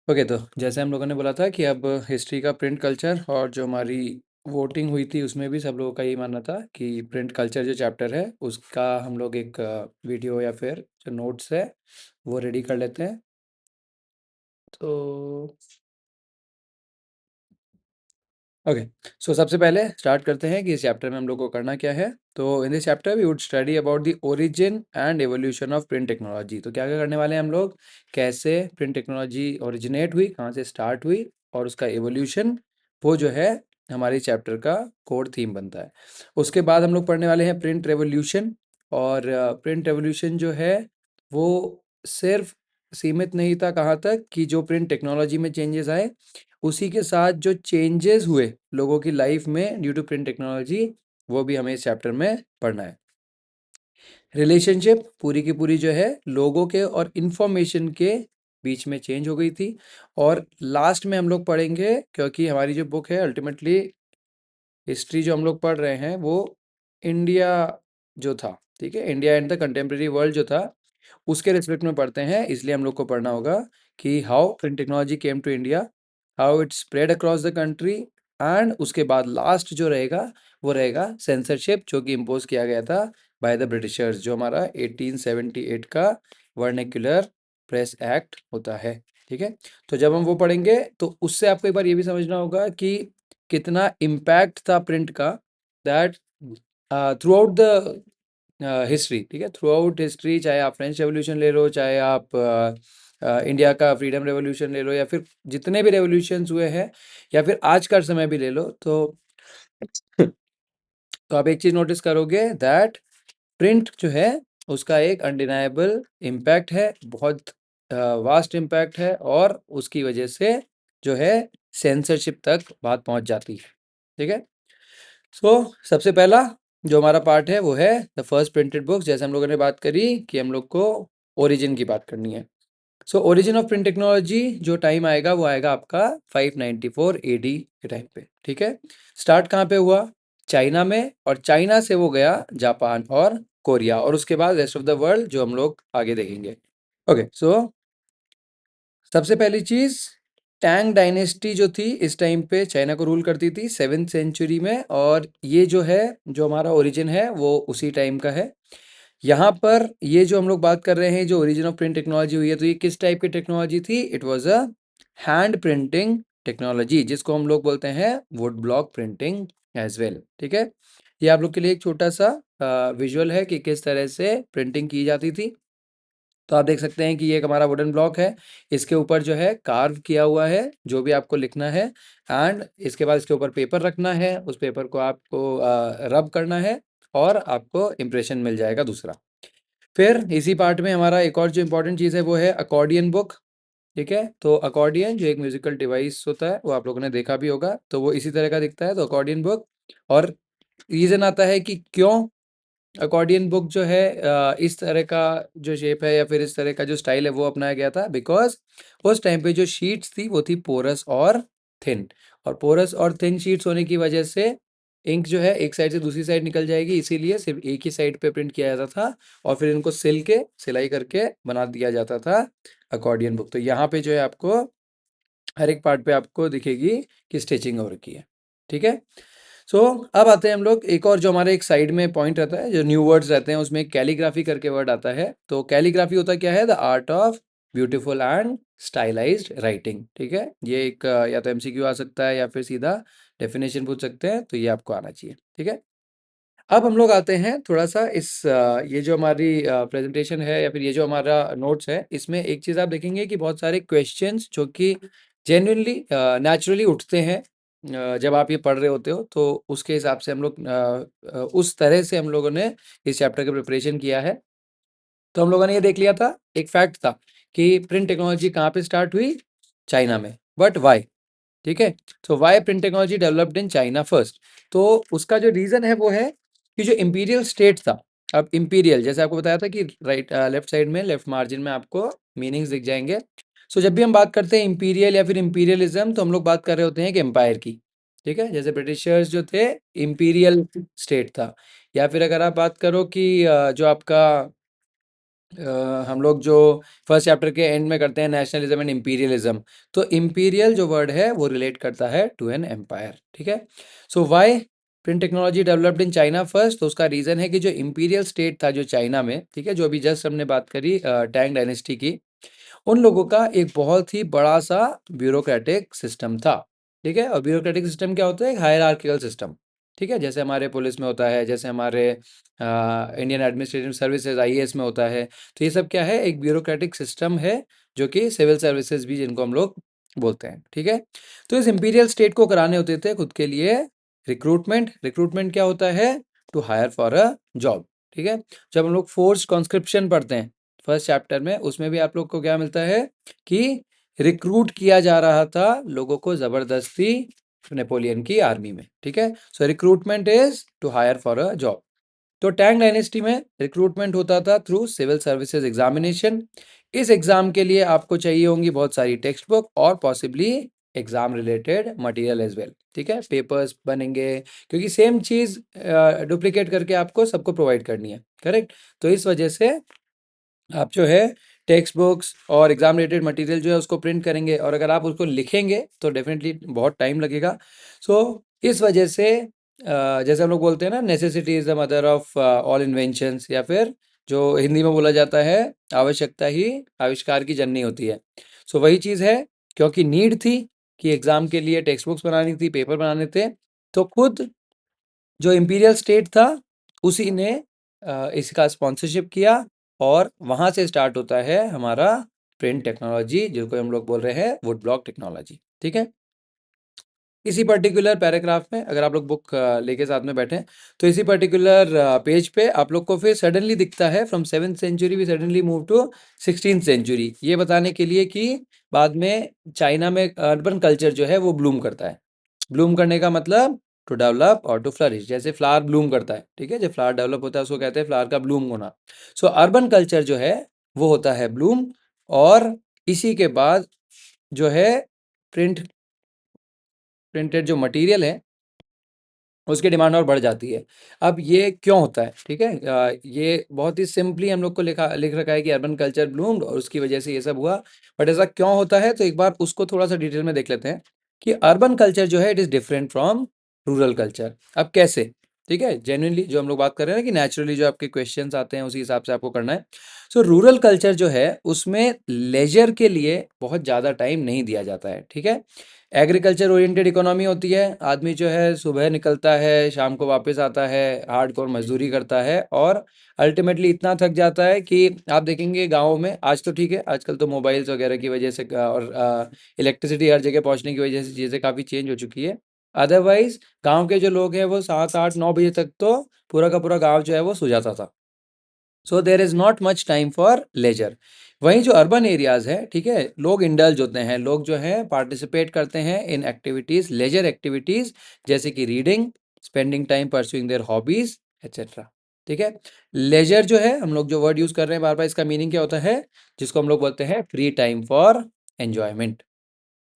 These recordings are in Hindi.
ओके, तो जैसे हम लोगों ने बोला था कि अब हिस्ट्री का प्रिंट कल्चर और जो हमारी वोटिंग हुई थी उसमें भी सब लोगों का यही मानना था कि प्रिंट कल्चर जो चैप्टर है उसका हम लोग एक वीडियो या फिर जो नोट्स है वो रेडी कर लेते हैं। तो ओके, सो सबसे पहले स्टार्ट करते हैं कि इस चैप्टर में हम लोग को करना क्या है। तो in this chapter we would study about the origin and evolution of print technology. तो क्या क्या करने वाले हैं हम लोग, कैसे प्रिंट टेक्नोलॉजी ओरिजिनेट हुई, कहाँ से स्टार्ट हुई और उसका एवोल्यूशन, वो जो है हमारे चैप्टर का कोर थीम बनता है। उसके बाद हम लोग पढ़ने वाले हैं प्रिंट रेवोल्यूशन। और प्रिंट रेवोल्यूशन जो है वो सिर्फ सीमित नहीं था कहाँ तक कि जो प्रिंट टेक्नोलॉजी में चेंजेस आए, उसी के साथ जो चेंजेस हुए लोगों की लाइफ में ड्यू टू प्रिंट टेक्नोलॉजी, वो भी हमें इस चैप्टर में पढ़ना है। रिलेशनशिप पूरी की पूरी जो है लोगों के और इन्फॉर्मेशन के बीच में चेंज हो गई थी। और लास्ट में हम लोग पढ़ेंगे, क्योंकि हमारी जो बुक है अल्टीमेटली हिस्ट्री जो हम लोग पढ़ रहे हैं वो इंडिया जो था, ठीक है, India and the contemporary world जो था उसके रिस्पेक्ट में पढ़ते हैं, इसलिए हम लोग को पढ़ना होगा कि how print technology came to India, how it spread across the country, and उसके बाद लास्ट जो रहेगा वो रहेगा सेंसरशिप, जो कि इम्पोज किया गया था बाय द ब्रिटिशर्स, जो हमारा 1878 का वर्नेक्युलर प्रेस एक्ट होता है। ठीक है, तो जब हम वो पढ़ेंगे तो उससे आपको एक बार ये भी समझना होगा कि कितना इम्पैक्ट था प्रिंट का, that through out the history. ठीक है, थ्रू आउट हिस्ट्री, चाहे आप फ्रेंच रेवोल्यूशन ले लो, चाहे आप इंडिया का फ्रीडम रेवोल्यूशन ले लो, या फिर जितने भी रेवोल्यूशंस हुए हैं, या फिर आज का समय भी ले लो, तो आप एक चीज़ नोटिस करोगे दैट प्रिंट जो है उसका एक अनडिनाएबल इम्पैक्ट है, बहुत वास्ट इम्पैक्ट है, और उसकी वजह से जो है सेंसरशिप तक बात पहुंच जाती है। ठीक है, सो सबसे पहला जो हमारा पार्ट है वो है द फर्स्ट प्रिंटेड बुक्स। जैसे हम लोगों ने बात करी कि हम लोग को ओरिजिन की बात करनी है। So origin of print technology जो टाइम आएगा वो आएगा आपका 594 एडी के टाइम पे। ठीक है, स्टार्ट कहाँ पे हुआ, चाइना में, और चाइना से वो गया जापान और कोरिया, और उसके बाद रेस्ट ऑफ द वर्ल्ड जो हम लोग आगे देखेंगे। ओके, सो सबसे पहली चीज, टैंग डायनेस्टी जो थी इस टाइम पे चाइना को रूल करती थी 7th सेंचुरी में, और ये जो है जो हमारा ओरिजिन है वो उसी टाइम का है। यहाँ पर ये जो हम लोग बात कर रहे हैं जो ओरिजिन ऑफ प्रिंट टेक्नोलॉजी हुई है, तो ये किस टाइप की टेक्नोलॉजी थी, it was a hand printing technology, जिसको हम लोग बोलते हैं wood block printing as well. ठीक है, ये आप लोग के लिए एक छोटा सा विजुअल है कि किस तरह से प्रिंटिंग की जाती थी। तो आप देख सकते हैं कि ये एक हमारा वुडन ब्लॉक है, इसके ऊपर जो है कार्व किया हुआ है जो भी आपको लिखना है, एंड इसके बाद इसके ऊपर पेपर रखना है, उस पेपर को आपको रब करना है, और आपको इम्प्रेशन मिल जाएगा दूसरा। फिर इसी पार्ट में हमारा एक और जो इम्पोर्टेंट चीज़ है वो है अकॉर्डियन बुक। ठीक है, तो अकॉर्डियन जो एक म्यूजिकल डिवाइस होता है वो आप लोगों ने देखा भी होगा, तो वो इसी तरह का दिखता है, तो अकॉर्डियन बुक। और रीज़न आता है कि क्यों अकॉर्डियन बुक जो है इस तरह का जो शेप है या फिर इस तरह का जो स्टाइल है वो अपनाया गया था, बिकॉज उस टाइम पे जो शीट्स थी वो थी पोरस और थिन, और पोरस और थिन शीट्स होने की वजह से इंक जो है एक साइड से दूसरी साइड निकल जाएगी, इसीलिए सिर्फ एक ही साइड पे प्रिंट किया जाता था, और फिर इनको सिल के सिलाई करके बना दिया जाता था अकॉर्डियन बुक। तो यहाँ पे जो है आपको हर एक पार्ट पे आपको दिखेगी कि स्टिचिंग हो रखी है। ठीक है, सो अब आते हैं हम लोग एक और जो हमारे एक साइड में पॉइंट रहता है, जो न्यू वर्ड्स रहते हैं उसमें कैलीग्राफी करके वर्ड आता है। तो कैलीग्राफी होता क्या है, the art of beautiful and stylised writing. ठीक है, ये एक या तो एमसीक्यू आ सकता है या फिर सीधा डेफिनेशन पूछ सकते हैं, तो ये आपको आना चाहिए। ठीक है, अब हम लोग आते हैं थोड़ा सा इस ये जो हमारी प्रेजेंटेशन है या फिर ये जो हमारा नोट्स है, इसमें एक चीज़ आप देखेंगे कि बहुत सारे क्वेश्चंस जो कि जेन्युइनली नेचुरली उठते हैं जब आप ये पढ़ रहे होते हो, तो उसके हिसाब से हम लोग उस तरह से हम लोगों ने इस चैप्टर का प्रिपरेशन किया है। तो हम लोगों ने ये देख लिया था, एक फैक्ट था कि प्रिंट टेक्नोलॉजी कहाँ पे स्टार्ट हुई, चाइना में, बट वाई। ठीक है, तो why print technology developed in China first. तो उसका जो रीजन है वो है कि जो इंपीरियल स्टेट था, अब इंपीरियल जैसे आपको बताया था कि राइट लेफ्ट साइड में लेफ्ट मार्जिन में आपको मीनिंग्स दिख जाएंगे। सो जब भी हम बात करते हैं इंपीरियल या फिर इंपीरियलिज्म, तो हम लोग बात कर रहे होते हैं कि एम्पायर की। ठीक है, जैसे ब्रिटिशर्स जो थे इंपीरियल स्टेट था, या फिर अगर आप बात करो कि जो आपका हम लोग जो फर्स्ट चैप्टर के एंड में करते हैं नेशनलिज्म एंड इंपीरियलिज्म, तो इंपीरियल जो वर्ड है वो रिलेट करता है टू एन एम्पायर, ठीक है। So why print technology developed in China first, तो उसका रीज़न है कि जो इंपीरियल स्टेट था जो चाइना में, ठीक है, जो अभी जस्ट हमने बात करी टैंग डायनेस्टी की, उन लोगों का एक बहुत ही बड़ा सा ब्यूरोक्रेटिक सिस्टम था, ठीक है। और ब्यूरोक्रेटिक सिस्टम क्या होता है? एक हायरार्किकल सिस्टम, ठीक है, जैसे हमारे पुलिस में होता है, जैसे हमारे इंडियन एडमिनिस्ट्रेटिव सर्विसेज आईएएस में होता है। तो ये सब क्या है? एक ब्यूरोक्रेटिक सिस्टम है, जो कि सिविल सर्विसेज भी जिनको हम लोग बोलते हैं, ठीक है। तो इस इंपीरियल स्टेट को कराने होते थे खुद के लिए रिक्रूटमेंट। रिक्रूटमेंट क्या होता है? To hire for a job, ठीक है। जब हम लोग फोर्स कॉन्स्क्रिप्शन पढ़ते हैं फर्स्ट चैप्टर में, उसमें भी आप लोग को क्या मिलता है कि रिक्रूट किया जा रहा था लोगों को ज़बरदस्ती नेपोलियन की आर्मी में, ठीक है। So recruitment is to hire for a job. तो टैंग डायनेस्टी में रिक्रूटमेंट होता था थ्रू सिविल सर्विसेज एग्जामिनेशन। इस एग्जाम के लिए आपको चाहिए होंगी बहुत सारी टेक्स्ट बुक और possibly exam related material as well, ठीक है। पेपर्स बनेंगे, क्योंकि सेम चीज़ डुप्लीकेट करके आपको सबको प्रोवाइड करनी है, करेक्ट। तो इस वजह से आप जो है टेक्स्ट बुक्स और एग्जाम रिलेटेड मटेरियल जो है उसको प्रिंट करेंगे, और अगर आप उसको लिखेंगे तो डेफिनेटली बहुत टाइम लगेगा। सो इस वजह से जैसे हम लोग बोलते हैं ना, necessity is the mother of all inventions, या फिर जो हिंदी में बोला जाता है, आवश्यकता ही आविष्कार की जननी होती है। सो वही चीज़ है, क्योंकि नीड थी कि एग्ज़ाम के लिए टेक्स्ट बुक्स बनानी थी, पेपर बनाने थे, तो खुद जो इम्पीरियल स्टेट था उसी ने इसका स्पॉन्सरशिप किया, और वहाँ से स्टार्ट होता है हमारा प्रिंट टेक्नोलॉजी, जिसको हम लोग बोल रहे हैं वुड ब्लॉक टेक्नोलॉजी, ठीक है। इसी पर्टिकुलर पैराग्राफ में अगर आप लोग बुक लेके साथ में बैठे, तो इसी पर्टिकुलर पेज पे आप लोग को फिर सडनली दिखता है from 7th century we suddenly move to 16th century, ये बताने के लिए कि बाद में चाइना में अर्बन कल्चर जो है वो ब्लूम करता है। ब्लूम करने का मतलब टू डेवलप और टू फ्लरिश, जैसे फ्लावर ब्लूम करता है, ठीक है, जब फ्लावर डेवलप होता है उसको कहते हैं फ्लावर का ब्लूम होना। सो अर्बन कल्चर जो है वो होता है ब्लूम, और इसी के बाद जो है प्रिंटेड जो मटेरियल है उसकी डिमांड और बढ़ जाती है। अब ये क्यों होता है, ठीक है, ये बहुत ही सिंपली हम लोग को लिख रखा है कि अर्बन कल्चर ब्लूम्ड और उसकी वजह से ये सब हुआ। बट ऐसा क्यों होता है, तो एक बार उसको थोड़ा सा डिटेल में देख लेते हैं कि अर्बन कल्चर जो है it is different from rural culture. अब कैसे? ठीक है, जेन्युइनली जो हम लोग बात कर रहे हैं ना कि नेचुरली जो आपके क्वेश्चंस आते हैं उसी हिसाब से आपको करना है। सो रूरल कल्चर जो है उसमें लेजर के लिए बहुत ज़्यादा टाइम नहीं दिया जाता है, ठीक है। एग्रीकल्चर ओरिएंटेड इकोनॉमी होती है, आदमी जो है सुबह निकलता है, शाम को वापस आता है, हार्डकोर मजदूरी करता है, और अल्टीमेटली इतना थक जाता है कि आप देखेंगे गाँव में आज तो ठीक है, आजकल तो मोबाइल्स वगैरह की वजह से और इलेक्ट्रिसिटी हर जगह पहुंचने की वजह से चीज़ें काफ़ी चेंज हो चुकी है। अदरवाइज गांव के जो लोग हैं वो 7 8 9 बजे तक तो पूरा का पूरा गांव जो है वो सो जाता था। So there is not much time for leisure. वहीं जो अर्बन एरियाज़ है, ठीक है, लोग इंडल्ज होते हैं, लोग जो है पार्टिसिपेट करते हैं इन एक्टिविटीज़, लेजर एक्टिविटीज़, जैसे कि reading, spending time pursuing their hobbies etcetera, ठीक है। लेजर जो है हम लोग जो वर्ड यूज़ कर रहे हैं बार बार, इसका मीनिंग क्या होता है? जिसको हम लोग बोलते हैं फ्री टाइम फॉर एन्जॉयमेंट,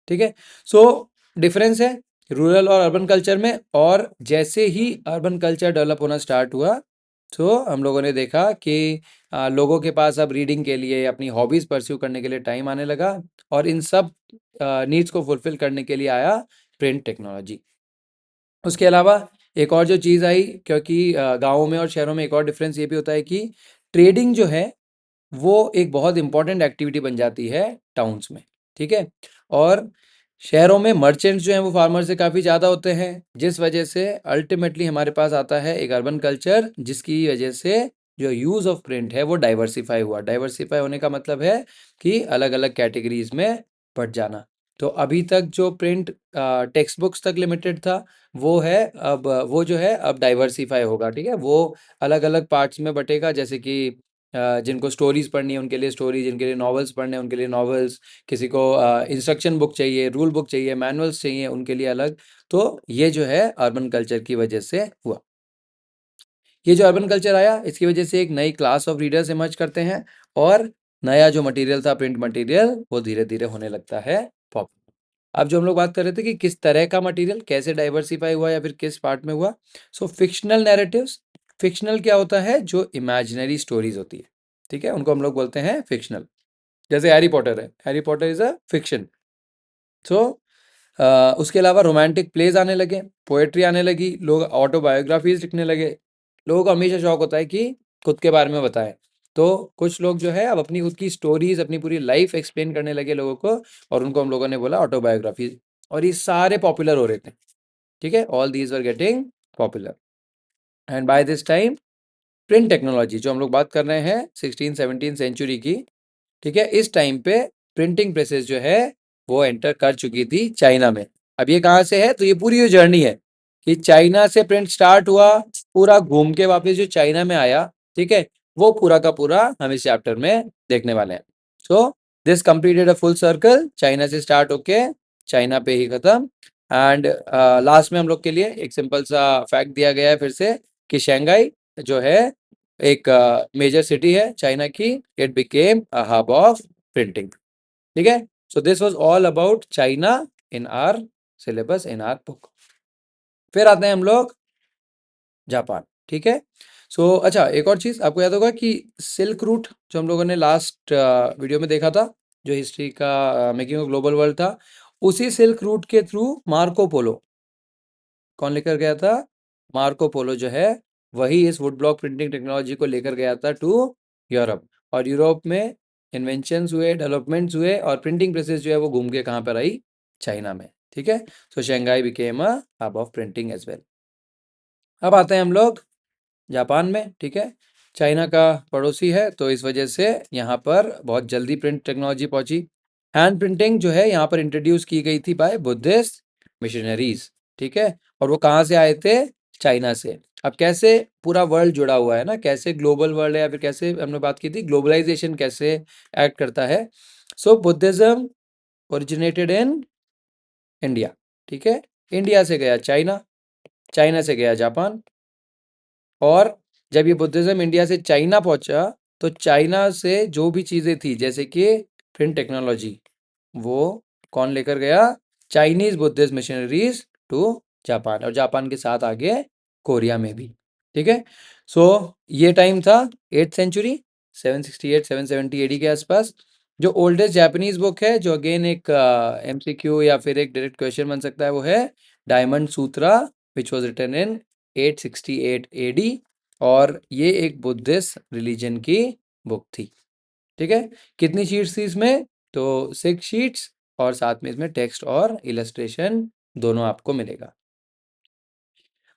ठीक है। सो डिफरेंस है रूरल और अर्बन कल्चर में, और जैसे ही अर्बन कल्चर डेवलप होना स्टार्ट हुआ तो हम लोगों ने देखा कि लोगों के पास अब रीडिंग के लिए, अपनी हॉबीज़ परस्यू करने के लिए टाइम आने लगा, और इन सब नीड्स को फुलफिल करने के लिए आया प्रिंट टेक्नोलॉजी। उसके अलावा एक और जो चीज़ आई, क्योंकि गाँवों में और शहरों में एक और डिफरेंस ये भी होता है कि ट्रेडिंग जो है वो एक बहुत इंपॉर्टेंट एक्टिविटी बन जाती है टाउन्स में, ठीक है। और शहरों में मर्चेंट्स जो हैं वो फार्मर से काफ़ी ज़्यादा होते हैं, जिस वजह से अल्टीमेटली हमारे पास आता है एक अर्बन कल्चर, जिसकी वजह से जो यूज़ ऑफ प्रिंट है वो डाइवर्सिफाई हुआ। डाइवर्सिफाई होने का मतलब है कि अलग अलग कैटेगरीज में बढ़ जाना। तो अभी तक जो प्रिंट टेक्स्ट बुक्स तक लिमिटेड था, वो है अब वो जो है अब डाइवर्सिफाई होगा, ठीक है। वो अलग अलग पार्ट्स में बटेगा, जैसे कि जिनको स्टोरीज पढ़नी है उनके लिए स्टोरी, जिनके लिए नॉवेल्स पढ़ने हैं उनके लिए नॉवेल्स, किसी को इंस्ट्रक्शन बुक चाहिए, रूल बुक चाहिए, मैनुअल्स चाहिए, उनके लिए अलग। तो ये जो है अर्बन कल्चर की वजह से हुआ। ये जो अर्बन कल्चर आया इसकी वजह से एक नई क्लास ऑफ रीडर्स इमर्ज करते हैं, और नया जो मटेरियल था प्रिंट मटेरियल वो धीरे धीरे होने लगता है पॉपुलर। अब जो हम लोग बात कर रहे थे कि किस तरह का मटेरियल कैसे डाइवर्सिफाई हुआ या फिर किस पार्ट में हुआ। सो फिक्शनल नैरेटिव्स, फिक्शनल क्या होता है? जो इमेजिनरी स्टोरीज होती है, ठीक है, उनको हम लोग बोलते हैं फिक्शनल। जैसे हैरी पॉटर है, Harry Potter is a fiction. So उसके अलावा रोमांटिक प्लेज आने लगे, पोएट्री आने लगी, लोग ऑटोबायोग्राफीज लिखने लगे। लोगों को हमेशा शौक होता है कि खुद के बारे में बताएं, तो कुछ लोग जो है अब अपनी खुद की स्टोरीज, अपनी पूरी लाइफ एक्सप्लेन करने लगे लोगों को, और उनको हम लोगों ने बोला ऑटोबायोग्राफीज, और ये सारे पॉपुलर हो रहे थे। ठीक है, all these were getting popular. And by this time print technology, जो हम लोग बात कर रहे हैं 16-17 सेंचुरी की, ठीक है, इस टाइम पे प्रिंटिंग प्रेसेस जो है वो एंटर कर चुकी थी चाइना में। अब ये कहाँ से है, तो ये पूरी जो जर्नी है कि चाइना से प्रिंट स्टार्ट हुआ, पूरा घूम के वापस जो चाइना में आया, ठीक है, वो पूरा का पूरा हम इस चैप्टर में देखने वाले हैं। So this completed a full circle, China से स्टार्ट होके चाइना पे ही खत्म। एंड लास्ट में हम लोग के लिए एक सिंपल सा फैक्ट दिया गया है फिर से, कि शंघाई जो है एक मेजर सिटी है चाइना की, it became a hub of printing. ठीक है, so this was all about China in our syllabus, in are book. फिर आते हैं हम लोग जापान। ठीक है, सो अच्छा, एक और चीज आपको याद होगा कि सिल्क रूट जो हम लोगों ने लास्ट वीडियो में देखा था, जो हिस्ट्री का मेकिंग ऑफ ग्लोबल वर्ल्ड था, उसी सिल्क रूट के थ्रू मार्को पोलो कौन लेकर गया था, मार्को पोलो जो है वही इस वुड ब्लॉक प्रिंटिंग टेक्नोलॉजी को लेकर गया था टू यूरोप। और यूरोप में इन्वेंशंस हुए, डेवलपमेंट्स हुए, और प्रिंटिंग प्रेसेस जो है वो घूम के कहाँ पर आई, चाइना में। ठीक है, so Shanghai became a hub of printing as well. अब आते हैं हम लोग जापान में। ठीक है, चाइना का पड़ोसी है, तो इस वजह से यहाँ पर बहुत जल्दी प्रिंट टेक्नोलॉजी पहुंची। हैंड प्रिंटिंग जो है यहाँ पर इंट्रोड्यूस की गई थी बाय बुद्धिस्ट मिशनरीज। ठीक है, और वो कहाँ से आए थे, चाइना से। अब कैसे पूरा वर्ल्ड जुड़ा हुआ है ना, कैसे ग्लोबल वर्ल्ड है, या फिर कैसे हमने बात की थी ग्लोबलाइजेशन कैसे एक्ट करता है। सो बुद्धिज्म ओरिजिनेटेड इन इंडिया। ठीक है, इंडिया से गया चाइना, चाइना से गया जापान, और जब ये बुद्धिज्म इंडिया से चाइना पहुंचा, तो चाइना से जो भी चीज़ें थी जैसे कि प्रिंट टेक्नोलॉजी, वो कौन लेकर गया, Chinese Buddhist missionaries to Japan, और जापान के साथ आगे कोरिया में भी। ठीक है, सो ये टाइम था 8th सेंचुरी, 768-770 एडी के आसपास। जो ओल्डेस्ट जापानीज बुक है, जो अगेन एक एमसीक्यू या फिर एक डायरेक्ट क्वेश्चन बन सकता है, वो है Diamond Sutra, which was written in 868 AD, और ये एक बुद्धिस्ट रिलीजन की बुक थी। ठीक है, कितनी शीट्स थी इसमें, तो 6 शीट्स, और साथ में इसमें टेक्स्ट और इलस्ट्रेशन दोनों आपको मिलेगा।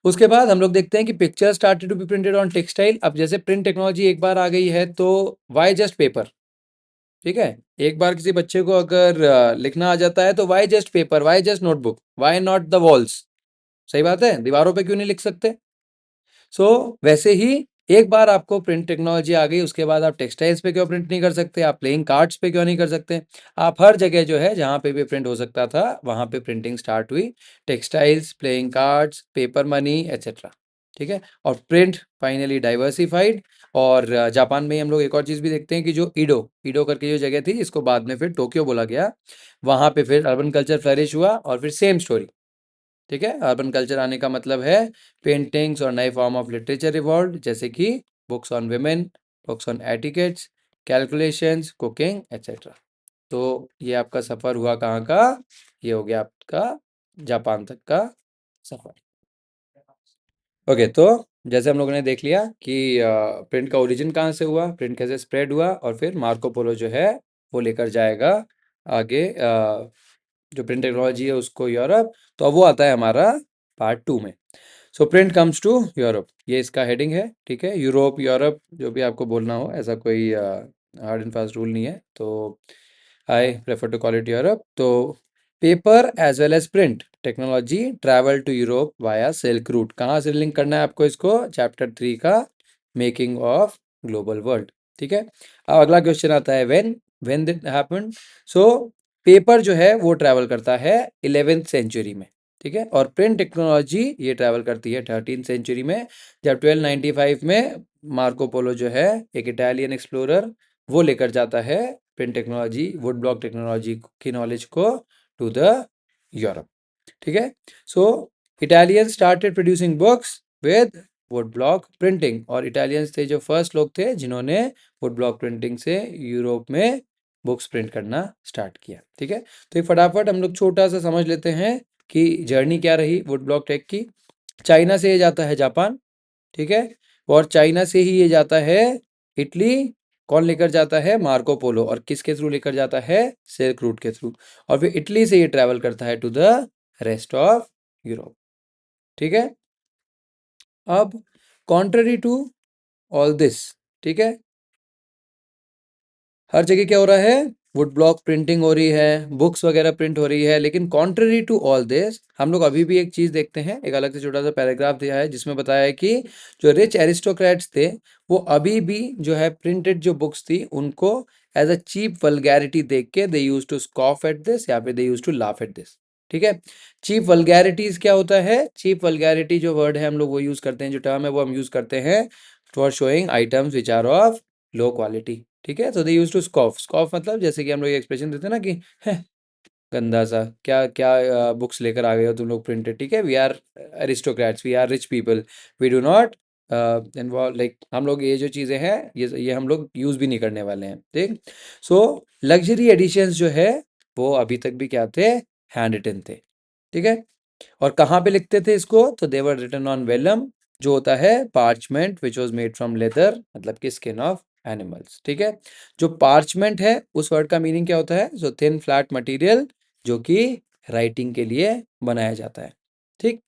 उसके बाद हम लोग देखते हैं कि picture started to be printed on textile. अब जैसे प्रिंट टेक्नोलॉजी एक बार आ गई है, तो वाई जस्ट पेपर। ठीक है, एक बार किसी बच्चे को अगर लिखना आ जाता है, तो why just paper, why just notebook, why not the walls. सही बात है, दीवारों पे क्यों नहीं लिख सकते। सो वैसे ही एक बार आपको प्रिंट टेक्नोलॉजी आ गई, उसके बाद आप टेक्सटाइल्स पे क्यों प्रिंट नहीं कर सकते, आप प्लेइंग कार्ड्स पे क्यों नहीं कर सकते। आप हर जगह जो है जहाँ पे भी प्रिंट हो सकता था, वहाँ पे प्रिंटिंग स्टार्ट हुई, textiles, playing cards, paper money etcetera. ठीक है, और प्रिंट फाइनली डाइवर्सिफाइड। और जापान में ही हम लोग एक और चीज़ भी देखते हैं कि जो ईडो ईडो करके जो जगह थी, जिसको बाद में फिर टोक्यो बोला गया, वहाँ पे फिर अर्बन कल्चर फ्लरिश हुआ, और फिर सेम स्टोरी। ठीक है, अर्बन कल्चर आने का मतलब है पेंटिंग्स और नए फॉर्म ऑफ लिटरेचर इवॉल्व, जैसे कि books on women, books on etiquettes, calculations, cooking etcetera. तो ये आपका सफ़र हुआ कहाँ का, ये हो गया आपका जापान तक का सफ़र। ओके, तो जैसे हम लोगों ने देख लिया कि प्रिंट का ओरिजिन कहाँ से हुआ, प्रिंट कैसे स्प्रेड हुआ, और फिर मार्को पोलो जो है वो लेकर जाएगा आगे जो प्रिंट टेक्नोलॉजी है उसको यूरोप। तो अब वो आता है हमारा पार्ट 2 में। So print comes to Europe, ये इसका हेडिंग है। ठीक है, यूरोप, यूरोप जो भी आपको बोलना हो, ऐसा कोई हार्ड एंड फास्ट रूल नहीं है, तो I prefer to call it Europe. तो paper as well as print technology travel to Europe via silk route. कहाँ से लिंक करना है आपको इसको, चैप्टर 3 का मेकिंग ऑफ ग्लोबल वर्ल्ड। ठीक है, अब अगला क्वेश्चन आता है when did happened. So paper जो है वो ट्रैवल करता है 11th सेंचुरी में। ठीक है, और प्रिंट टेक्नोलॉजी ये ट्रैवल करती है 13th सेंचुरी में, जब 1295 में मार्को पोलो जो है एक इटालियन एक्सप्लोरर, वो लेकर जाता है print technology, wood block technology की नॉलेज को टू द यूरोप। ठीक है, so Italian started producing books with wood block printing, और इटालियंस थे जो फर्स्ट लोग थे जिन्होंने वुड ब्लॉक प्रिंटिंग से यूरोप में बुक्स प्रिंट करना स्टार्ट किया। ठीक है, तो ये फटाफट हम लोग छोटा सा समझ लेते हैं कि जर्नी क्या रही वुड ब्लॉक टेक की। चाइना से ये जाता है जापान, ठीक है, और चाइना से ही ये जाता है इटली। कौन लेकर जाता है? Marco Polo. और किसके थ्रू लेकर जाता है? सिल्क रूट के थ्रू। और फिर इटली से ये ट्रैवल करता है to the rest of Europe. ठीक है, अब कॉन्ट्ररी टू ऑल दिस, ठीक है, हर जगह क्या हो रहा है? वुड ब्लॉक प्रिंटिंग हो रही है, बुक्स वगैरह प्रिंट हो रही है, लेकिन कॉन्ट्ररी टू ऑल दिस हम लोग अभी भी एक चीज देखते हैं। एक अलग से छोटा सा पैराग्राफ दिया है जिसमें बताया है कि जो रिच एरिस्टोक्रेट्स थे वो अभी भी जो है प्रिंटेड जो बुक्स थी उनको एज अ चीप वल्गैरिटी देख के they use to scoff at this या फिर they use to laugh at this. ठीक है, चीप वल्गैरिटीज क्या होता है? चीप वल्गैरिटी जो वर्ड है हम लोग वो यूज करते हैं, जो टर्म है वो हम यूज करते हैं for showing items which are of low quality. ठीक है, तो they use to scoff. Scoff मतलब जैसे कि हम लोग एक्सप्रेशन देते हैं ना कि "हैं, गंदा सा क्या क्या बुक्स लेकर आ गए हो तुम लोग प्रिंटेड"। ठीक है, we are aristocrats, we are rich people, we do not involve, like हम लोग ये जो चीज़ें हैं ये हम लोग यूज़ भी नहीं करने वाले हैं। ठीक, सो लग्जरी एडिशंस जो है वो अभी तक भी क्या थे? हैंड रिटन थे। ठीक है, और कहाँ पे लिखते थे इसको? तो दे वर रिटन ऑन वेलम, जो होता है parchment which was made from leather, मतलब कि स्किन ऑफ एनिमल्स। ठीक है, जो पार्चमेंट है उस वर्ड का मीनिंग क्या होता है? जो थिन फ्लैट मटेरियल जो कि राइटिंग के लिए बनाया जाता है। ठीक,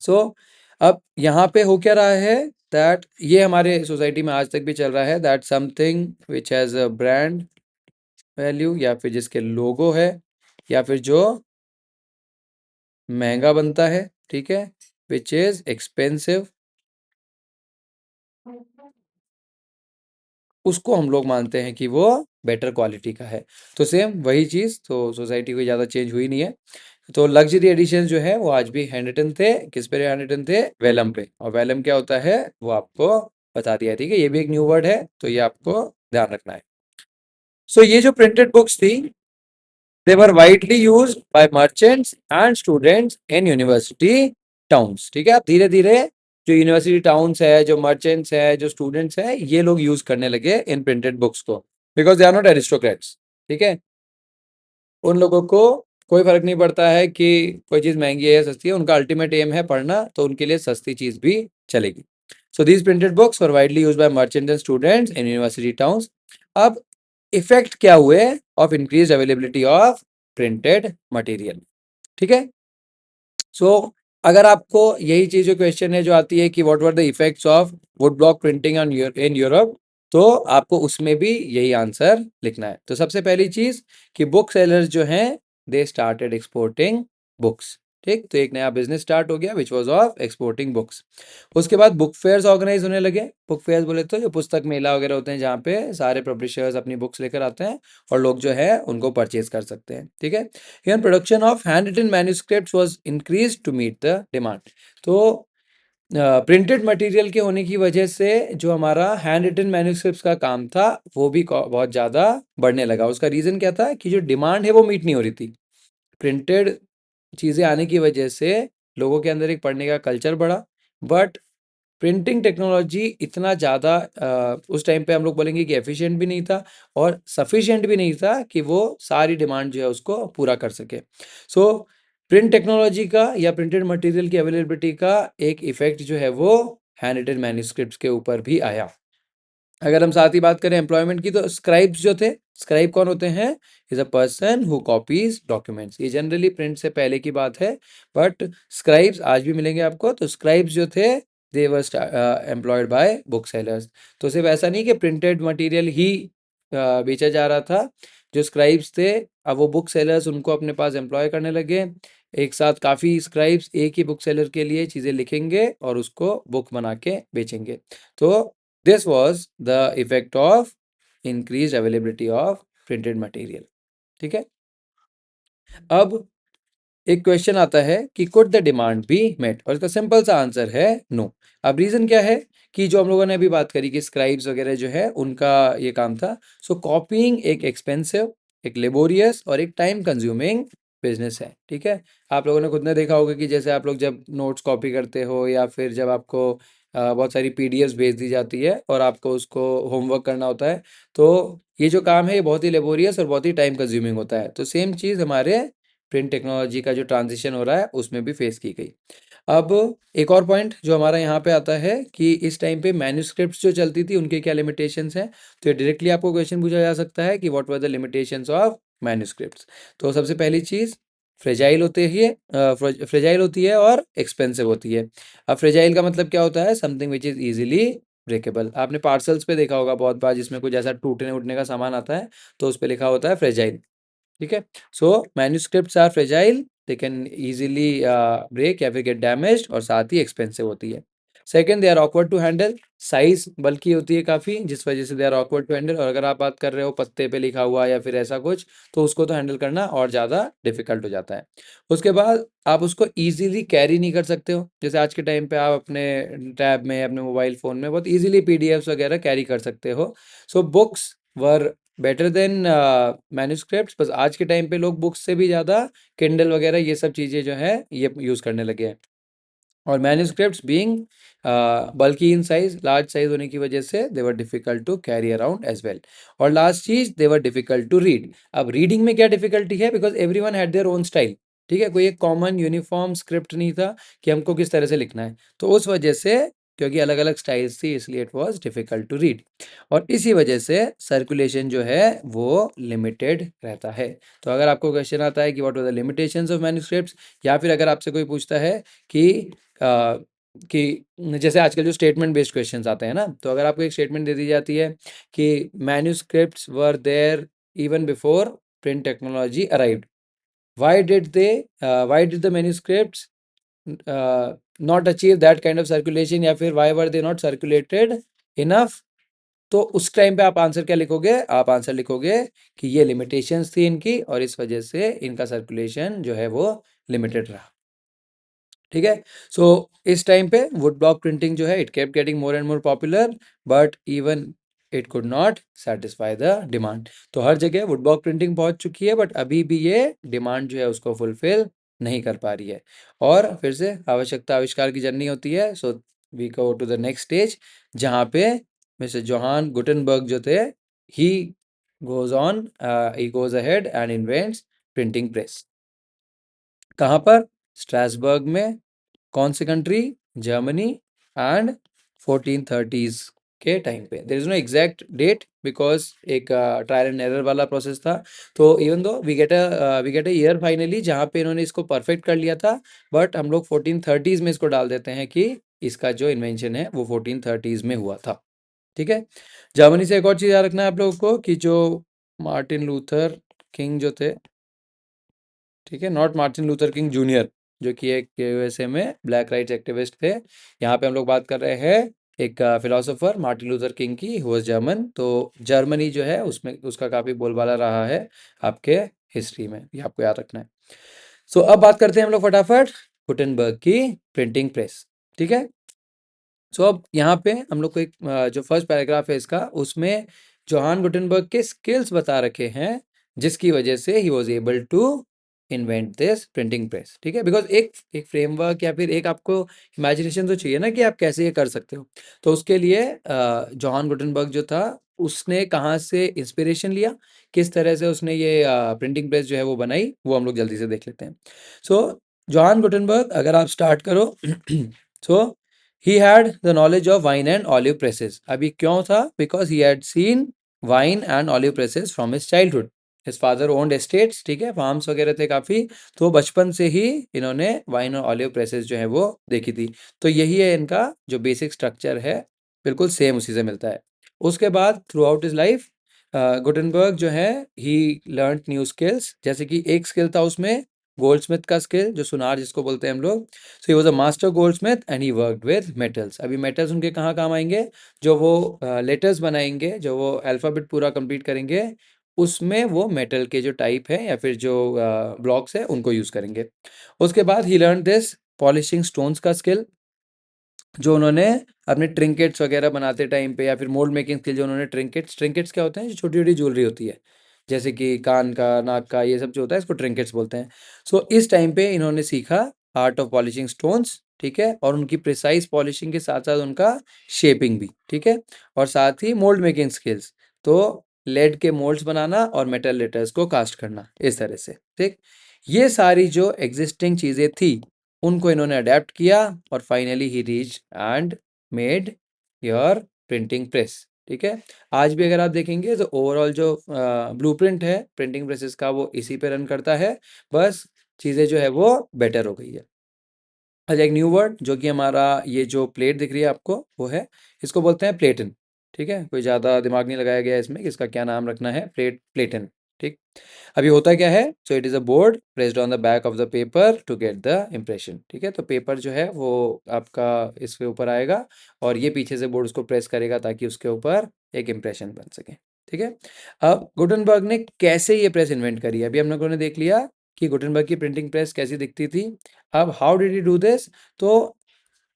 सो अब यहाँ पे हो क्या रहा है? दैट ये हमारे सोसाइटी में आज तक भी चल रहा है, that something which has a brand value या फिर जिसके लोगो है या फिर जो महंगा बनता है, ठीक है, विच इज एक्सपेंसिव, उसको हम लोग मानते हैं कि वो बेटर क्वालिटी का है। तो सेम वही चीज़, तो सोसाइटी कोई ज़्यादा चेंज हुई नहीं है। तो लग्जरी एडिशन जो है वो आज भी हैंड रिटन थे। किस पे हैंड रिटन थे? वेलम पे। और वेलम क्या होता है वो आपको बता दिया है। ठीक है, ये भी एक न्यू वर्ड है तो ये आपको ध्यान रखना है। सो ये जो प्रिंटेड बुक्स थी they were widely used by merchants and students in university towns। ठीक है, अब धीरे धीरे जो यूनिवर्सिटी टाउन्स है, जो मर्चेंट्स है, जो स्टूडेंट्स है, ये लोग यूज करने लगे इन प्रिंटेड बुक्स को, because they are not aristocrats. ठीक है, उन लोगों को कोई फर्क नहीं पड़ता है कि कोई चीज महंगी है या सस्ती है, उनका अल्टीमेट एम है पढ़ना, तो उनके लिए सस्ती चीज भी चलेगी। So these printed books were widely used by merchants and students in university towns. अब इफेक्ट क्या हुए of increase availability of printed material? ठीक है, सो अगर आपको यही चीज जो क्वेश्चन है जो आती है कि what were the effects of would block printing on in Europe, तो आपको उसमें भी यही आंसर लिखना है। तो सबसे पहली चीज कि बुक सेलर्स जो हैं दे स्टार्टेड एक्सपोर्टिंग बुक्स। ठीक, तो एक नया बिजनेस स्टार्ट हो गया which was of exporting books. उसके बाद बुक फेयर्स ऑर्गेनाइज होने लगे। बुक फेयर्स बोले तो जो पुस्तक मेला वगैरह होते हैं जहाँ पे सारे पब्लिशर्स अपनी बुक्स लेकर आते हैं और लोग जो है उनको परचेज कर सकते हैं। ठीक है, Here production of handwritten manuscripts was increased to meet the demand। तो प्रिंटेड मटेरियल के होने की वजह से जो हमारा हैंड रिटन मैन्युस्क्रिप्ट्स का काम था वो भी बहुत ज़्यादा बढ़ने लगा। उसका रीज़न क्या था कि जो डिमांड है वो मीट नहीं हो रही थी। प्रिंटेड चीज़ें आने की वजह से लोगों के अंदर एक पढ़ने का कल्चर बढ़ा, बट प्रिंटिंग टेक्नोलॉजी इतना ज़्यादा उस टाइम पे हम लोग बोलेंगे कि एफिशिएंट भी नहीं था और सफिशिएंट भी नहीं था कि वो सारी डिमांड जो है उसको पूरा कर सके। सो प्रिंट टेक्नोलॉजी का या प्रिंटेड मटेरियल की अवेलेबिलिटी का एक इफेक्ट जो है वो हैंड रिटन मैन्युस्क्रिप्ट्स के ऊपर भी आया। अगर हम साथ ही बात करें एम्प्लॉयमेंट की, तो स्क्राइब्स जो थे, स्क्राइब कौन होते हैं? Is a person who copies documents. ये जनरली प्रिंट से पहले की बात है, बट स्क्राइब्स आज भी मिलेंगे आपको। तो स्क्राइब्स जो थे they were employed by book sellers. तो सिर्फ ऐसा नहीं कि प्रिंटेड मटेरियल ही बेचा जा रहा था। जो स्क्राइब्स थे अब वो बुक सेलर्स उनको अपने पास एम्प्लॉय करने लगे। एक साथ काफ़ी स्क्राइब्स एक ही बुक सेलर के लिए चीज़ें लिखेंगे और उसको बुक बना के बेचेंगे। तो this was the effect of increase availability of printed material. ठीक है, अब एक क्वेश्चन आता है कि could the demand be met, और इसका सिंपल सा आंसर है नो। अब रीजन क्या है कि जो हम लोगों ने अभी बात करी कि स्क्राइब्स वगैरह जो है उनका ये काम था। सो कॉपीइंग एक एक्सपेंसिव, एक लेबोरियस और एक टाइम कंज्यूमिंग बिजनेस है। ठीक है, आप लोगों ने खुद ने देखा होगा कि जैसे आप लोग जब नोट्स कॉपी करते हो या फिर जब आपको बहुत सारी पीडीएफ्स भेज दी जाती है और आपको उसको होमवर्क करना होता है। तो ये जो काम है ये बहुत ही लेबोरियस और बहुत ही टाइम कंज्यूमिंग होता है। तो सेम चीज़ हमारे प्रिंट टेक्नोलॉजी का जो ट्रांजिशन हो रहा है उसमें भी फेस की गई। अब एक और पॉइंट जो हमारा यहाँ पे आता है कि इस टाइम पे मैन्युस्क्रिप्ट्स जो चलती थी उनके क्या लिमिटेशंस हैं। तो ये डायरेक्टली आपको क्वेश्चन पूछा जा सकता है कि what were the limitations of manuscripts. तो सबसे पहली चीज़ फ्रेजाइल होती है और एक्सपेंसिव होती है। अब फ्रेजाइल का मतलब क्या होता है? Something which is easily breakable. आपने पार्सल्स पे देखा होगा बहुत बार, जिसमें कुछ ऐसा टूटने उटने का सामान आता है तो उस पे लिखा होता है फ्रेजाइल। ठीक है। So manuscripts are fragile, they can easily break या फिर गेट डैमेज्ड, और साथ ही एक्सपेंसिव होती है। Second, they are awkward to handle. Size बल्कि होती है काफ़ी, जिस वजह से they are awkward to handle. और अगर आप बात कर रहे हो पत्ते पे लिखा हुआ या फिर ऐसा कुछ, तो उसको तो हैंडल करना और ज़्यादा डिफिकल्ट हो जाता है। उसके बाद आप उसको ईजिली कैरी नहीं कर सकते हो। जैसे आज के टाइम पे आप अपने टैब में, अपने मोबाइल फ़ोन में बहुत ईजिली पीडीएफ्स वगैरह कैरी कर सकते हो। So books were better than manuscripts. बस आज के टाइम पे लोग बुक्स से भी ज़्यादा किंडल वगैरह ये सब चीज़ें जो है ये यूज़ करने लगे हैं। और manuscripts being bulky in size, large size होने की वजह से they were difficult to carry around as well. और लास्ट चीज, they were difficult to read. अब रीडिंग में क्या डिफिकल्टी है? Because everyone had their own style. ठीक है, कोई एक कॉमन यूनिफॉर्म स्क्रिप्ट नहीं था कि हमको किस तरह से लिखना है। तो उस वजह से, क्योंकि अलग अलग स्टाइल्स थी, इसलिए it was difficult to read. और इसी वजह से सर्कुलेशन जो है वो लिमिटेड रहता है। तो अगर आपको क्वेश्चन आता है कि what are the limitations of manuscripts, या फिर अगर आपसे कोई पूछता है कि अ, कि जैसे आजकल जो स्टेटमेंट बेस्ड क्वेश्चंस आते हैं ना, तो अगर आपको एक स्टेटमेंट दे दी जाती है कि manuscripts were there even before print technology arrived, why did they why did the manuscripts not achieve that kind of circulation, या फिर why were they not circulated enough. तो उस टाइम पे आप आंसर क्या लिखोगे? आप आंसर लिखोगे कि ये लिमिटेशंस थी इनकी और इस वजह से इनका सर्कुलेशन जो है वो लिमिटेड रहा। ठीक है। सो इस टाइम पे वुड ब्लॉक प्रिंटिंग जो है it kept getting more and more popular, but even it could not satisfy the demand. तो हर जगह वुड ब्लॉक प्रिंटिंग पहुंच चुकी है, बट अभी भी ये डिमांड जो है उसको फुलफिल नहीं कर पा रही है। और फिर से आवश्यकता आविष्कार की जर्नी होती है। So we go to the next stage, जहाँ पे मिस्टर जोहान गुटनबर्ग जो थे, he goes ahead and invents printing press. कहाँ पर? स्ट्रासबर्ग में। कौन सी कंट्री? जर्मनी। एंड 1430s के टाइम पे। There is no exact date, because एक ट्रायल एंड एरर वाला प्रोसेस था। तो even though we get a year finally जहाँ पे इन्होंने इसको परफेक्ट कर लिया था, बट हम लोग 1430s में इसको डाल देते हैं कि इसका जो इन्वेंशन है वो 1430s में हुआ था। ठीक है। जर्मनी से एक और चीज़ याद रखना है आप लोगों को कि जो मार्टिन लूथर किंग जो थे, ठीक है, not Martin Luther king junior, जो कि एक यूएसए में ब्लैक राइट्स एक्टिविस्ट थे। यहाँ पे हम लोग बात कर रहे हैं एक फिलोसोफर मार्टिन लूथर किंग की, हु वाज जर्मन। तो जर्मनी जो है उसमें उसका काफ़ी बोलबाला रहा है आपके हिस्ट्री में, ये आपको याद रखना है। सो अब बात करते हैं हम लोग फटाफट गुटेनबर्ग की प्रिंटिंग प्रेस। ठीक है। सो अब यहाँ पे हम लोग को एक जो फर्स्ट पैराग्राफ है इसका, उसमें जोहान गुटेनबर्ग के स्किल्स बता रखे हैं, जिसकी वजह से he was able to invent this printing press. ठीक है। बिकॉज एक एक फ्रेमवर्क या फिर एक आपको इमेजिनेशन तो चाहिए ना कि आप कैसे ये कर सकते हो। तो उसके लिए जोहान गुटेनबर्ग जो था, उसने कहाँ से इंस्पिरेशन लिया, किस तरह से उसने ये प्रिंटिंग प्रेस जो है वो बनाई, वो हम लोग जल्दी से देख लेते हैं। सो जोहान गुटेनबर्ग, अगर आप स्टार्ट करो सो he had the knowledge of wine and olive presses. अभी क्यों था? Because he had seen wine and olive presses from his childhood. His father owned estates, ठीक है, फार्म्स वगैरह थे काफ़ी। तो बचपन से ही इन्होंने वाइन और ऑलिव प्रेसेस जो है वो देखी थी। तो यही है इनका जो बेसिक स्ट्रक्चर है, बिल्कुल सेम उसी से मिलता है। उसके बाद through out is life Gutenberg जो है ही लर्न न्यू स्किल्स। जैसे कि एक स्किल था उसमें गोल्डस्मिथ का स्किल, जो सुनार जिसको बोलते हैं हम लोग। So he was a master goldsmith and he worked with metals. अभी मेटल्स उनके कहाँ काम आएंगे? जो वो लेटर्स बनाएंगे, जो वो अल्फ़ाबेट पूरा कंप्लीट करेंगे, उसमें वो मेटल के जो टाइप है या फिर जो ब्लॉक्स है उनको यूज़ करेंगे। उसके बाद ही लर्न दिस पॉलिशिंग स्टोन्स का स्किल, जो उन्होंने अपने ट्रिंकेट्स वगैरह बनाते टाइम पे, या फिर मोल्ड मेकिंग स्किल जो उन्होंने ट्रिंकेट्स ट्रिंकेट्स क्या होते हैं? जो छोटी छोटी ज्वेलरी होती है, जैसे कि कान का, नाक का, ये सब जो होता है इसको ट्रिंकेट्स बोलते हैं। सो इस टाइम पे इन्होंने सीखा आर्ट ऑफ पॉलिशिंग स्टोन्स। ठीक है, और उनकी प्रिसाइज पॉलिशिंग के साथ साथ उनका शेपिंग भी, ठीक है, और साथ ही मोल्ड मेकिंग स्किल्स, तो लेड के मोल्ड्स बनाना और मेटल लेटर्स को कास्ट करना, इस तरह से, ठीक। ये सारी जो एग्जिस्टिंग चीज़ें थी उनको इन्होंने अडेप्ट किया और finally he reach and made your printing press, ठीक है। आज भी अगर आप देखेंगे तो ओवरऑल जो ब्लूप्रिंट है प्रिंटिंग प्रेसेस का वो इसी पे रन करता है, बस चीज़ें जो है वो बेटर हो गई है। अच्छा, एक न्यू वर्ड जो कि हमारा ये जो प्लेट दिख रही है आपको वो है, इसको बोलते हैं प्लेटन, ठीक है। कोई ज़्यादा दिमाग नहीं लगाया गया इसमें कि इसका क्या नाम रखना है, प्लेटन, ठीक। अभी होता क्या है, so it is a board placed on the back of the paper to get the impression, ठीक है। तो पेपर जो है वो आपका इसके ऊपर आएगा और ये पीछे से बोर्ड उसको प्रेस करेगा ताकि उसके ऊपर एक इम्प्रेशन बन सके, ठीक है। अब गुटनबर्ग ने कैसे ये प्रेस इन्वेंट करी, अभी हम लोगों ने देख लिया कि गुटनबर्ग की प्रिंटिंग प्रेस कैसी दिखती थी। अब how did he do this, तो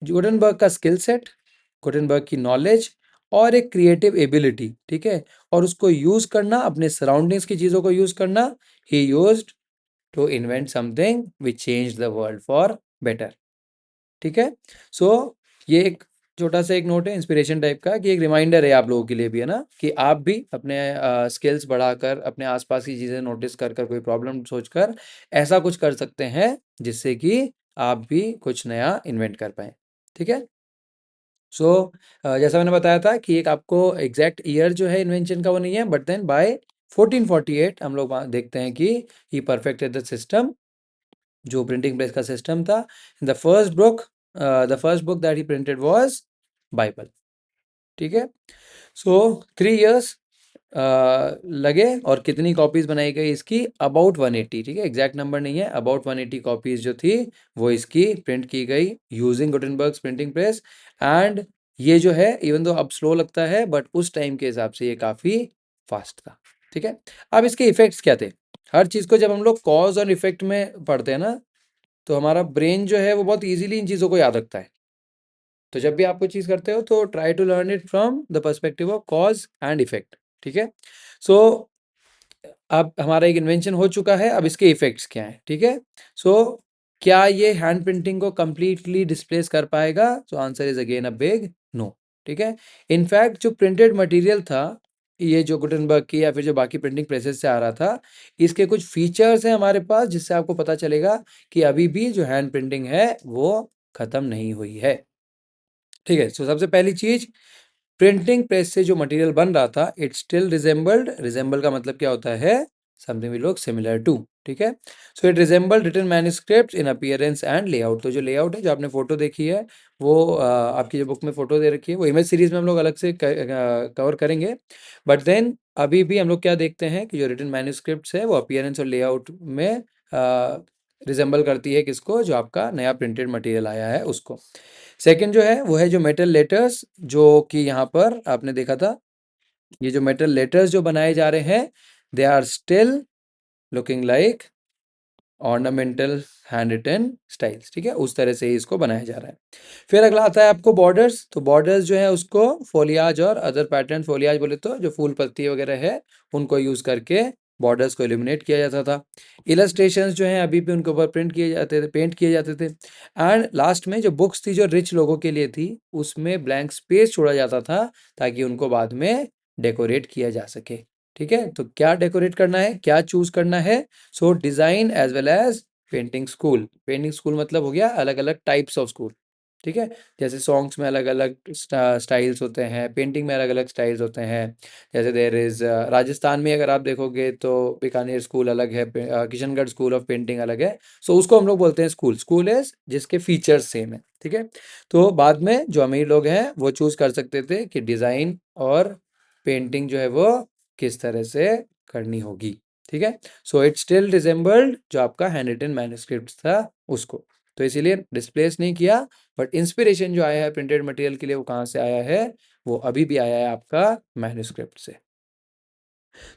गुटनबर्ग का स्किल सेट, गुटनबर्ग की नॉलेज और एक क्रिएटिव एबिलिटी, ठीक है, और उसको यूज करना, अपने सराउंडिंग्स की चीज़ों को यूज करना, he used to invent something which change the world for better, ठीक है। सो ये एक छोटा सा एक नोट है इंस्पिरेशन टाइप का, कि एक रिमाइंडर है आप लोगों के लिए भी, है ना, कि आप भी अपने स्किल्स बढ़ाकर, अपने आसपास की चीज़ें नोटिस कर कर, कोई प्रॉब्लम सोचकर ऐसा कुछ कर सकते हैं जिससे कि आप भी कुछ नया इन्वेंट कर पाएँ, ठीक है। सो जैसा मैंने बताया था कि एक आपको एग्जैक्ट ईयर जो है इन्वेंशन का वो नहीं है, बट देन बाय 1448 हम लोग वहाँ देखते हैं कि ही परफेक्टेड द सिस्टम, जो प्रिंटिंग प्रेस का सिस्टम था। The first book that he printed was Bible, ठीक है। सो 3 इयर्स लगे और कितनी कॉपीज बनाई गई इसकी, अबाउट 180, ठीक है, एग्जैक्ट नंबर नहीं है, अबाउट 180 कॉपीज जो थी वो इसकी प्रिंट की गई यूजिंग गुटेनबर्ग्स प्रिंटिंग प्रेस। एंड ये जो है इवन दो अब स्लो लगता है बट उस टाइम के हिसाब से ये काफ़ी फास्ट था, ठीक है। अब इसके इफेक्ट्स क्या थे, हर चीज़ को जब हम लोग कॉज और इफेक्ट में पढ़ते हैं ना, तो हमारा ब्रेन जो है वो बहुत ईजिली इन चीज़ों को याद रखता है। तो जब भी आप कोई चीज़ करते हो तो try to learn it from the perspective of cause and effect, ठीक है। सो अब हमारा एक इन्वेंशन हो चुका है, अब इसके इफेक्ट्स क्या हैं, ठीक है। सो क्या ये हैंड प्रिंटिंग को कंप्लीटली डिस्प्लेस कर पाएगा, so answer is again a big no, ठीक है। इनफैक्ट जो प्रिंटेड मटेरियल था, ये जो गुटेनबर्ग की या फिर जो बाकी प्रिंटिंग प्रेसेस से आ रहा था, इसके कुछ फीचर्स हैं हमारे पास जिससे आपको पता चलेगा कि अभी भी जो हैंड प्रिंटिंग है वो खत्म नहीं हुई है, ठीक है। सो सबसे पहली चीज, प्रिंटिंग प्रेस से जो मटेरियल बन रहा था इट स्टिल रिजेंबल्ड, रिजेंबल का मतलब क्या होता है, something we look similar to, ठीक है। So it resembled written manuscript in appearance and layout, तो जो लेआउट है, जो आपने फोटो देखी है वो आपकी जो बुक में फोटो दे रखी है वो इमेज सीरीज में हम लोग अलग से कवर करेंगे, बट देन अभी भी हम लोग क्या देखते हैं कि जो रिटन मैन्युस्क्रिप्ट है वो अपीयरेंस और लेआउट में रिजेंबल करती है किसको, जो आपका नया प्रिंटेड मटेरियल आया है उसको। सेकंड जो है वो है जो मेटल लेटर्स, जो कि यहाँ पर आपने देखा था, ये जो मेटल लेटर्स जो बनाए जा रहे हैं they are still looking like ornamental hand written styles, ठीक है, उस तरह से ही इसको बनाया जा रहा है। फिर अगला आता है आपको बॉर्डर्स, तो बॉर्डर्स जो है उसको फोलियाज और अदर पैटर्न, फोलियाज बोले तो जो फूल पत्ती वगैरह है उनको यूज करके बॉर्डर्स को इल्यूमिनेट किया जाता था। इलस्ट्रेशंस जो हैं अभी भी उनके ऊपर प्रिंट किए जाते थे, पेंट किए जाते थे। एंड लास्ट में जो बुक्स थी जो रिच लोगों के लिए थी उसमें ब्लैंक स्पेस छोड़ा जाता था ताकि उनको बाद में डेकोरेट किया जा सके, ठीक है। तो क्या डेकोरेट करना है, क्या चूज करना है, so design as well as painting school, painting school मतलब हो गया अलग अलग टाइप्स ऑफ स्कूल, ठीक है। जैसे सॉन्ग्स में अलग अलग स्टाइल्स होते हैं, पेंटिंग में अलग अलग स्टाइल्स होते हैं। जैसे देर इज राजस्थान में अगर आप देखोगे तो बीकानेर स्कूल अलग है, किशनगढ़ स्कूल ऑफ पेंटिंग अलग है, सो उसको हम लोग बोलते हैं स्कूल, स्कूल इज जिसके फीचर्स सेम है, ठीक है। तो बाद में जो अमीर लोग हैं वो चूज कर सकते थे कि डिजाइन और पेंटिंग जो है वो किस तरह से करनी होगी, ठीक है। सो इट स्टिल रिजेंबल्ड जो आपका हैंड रिटन मैन्युस्क्रिप्ट था उसको, तो इसीलिए डिस्प्लेस नहीं किया, बट इंस्पिरेशन जो आया है प्रिंटेड मटेरियल के लिए वो कहाँ से आया है, वो अभी भी आया है आपका मैन्युस्क्रिप्ट से।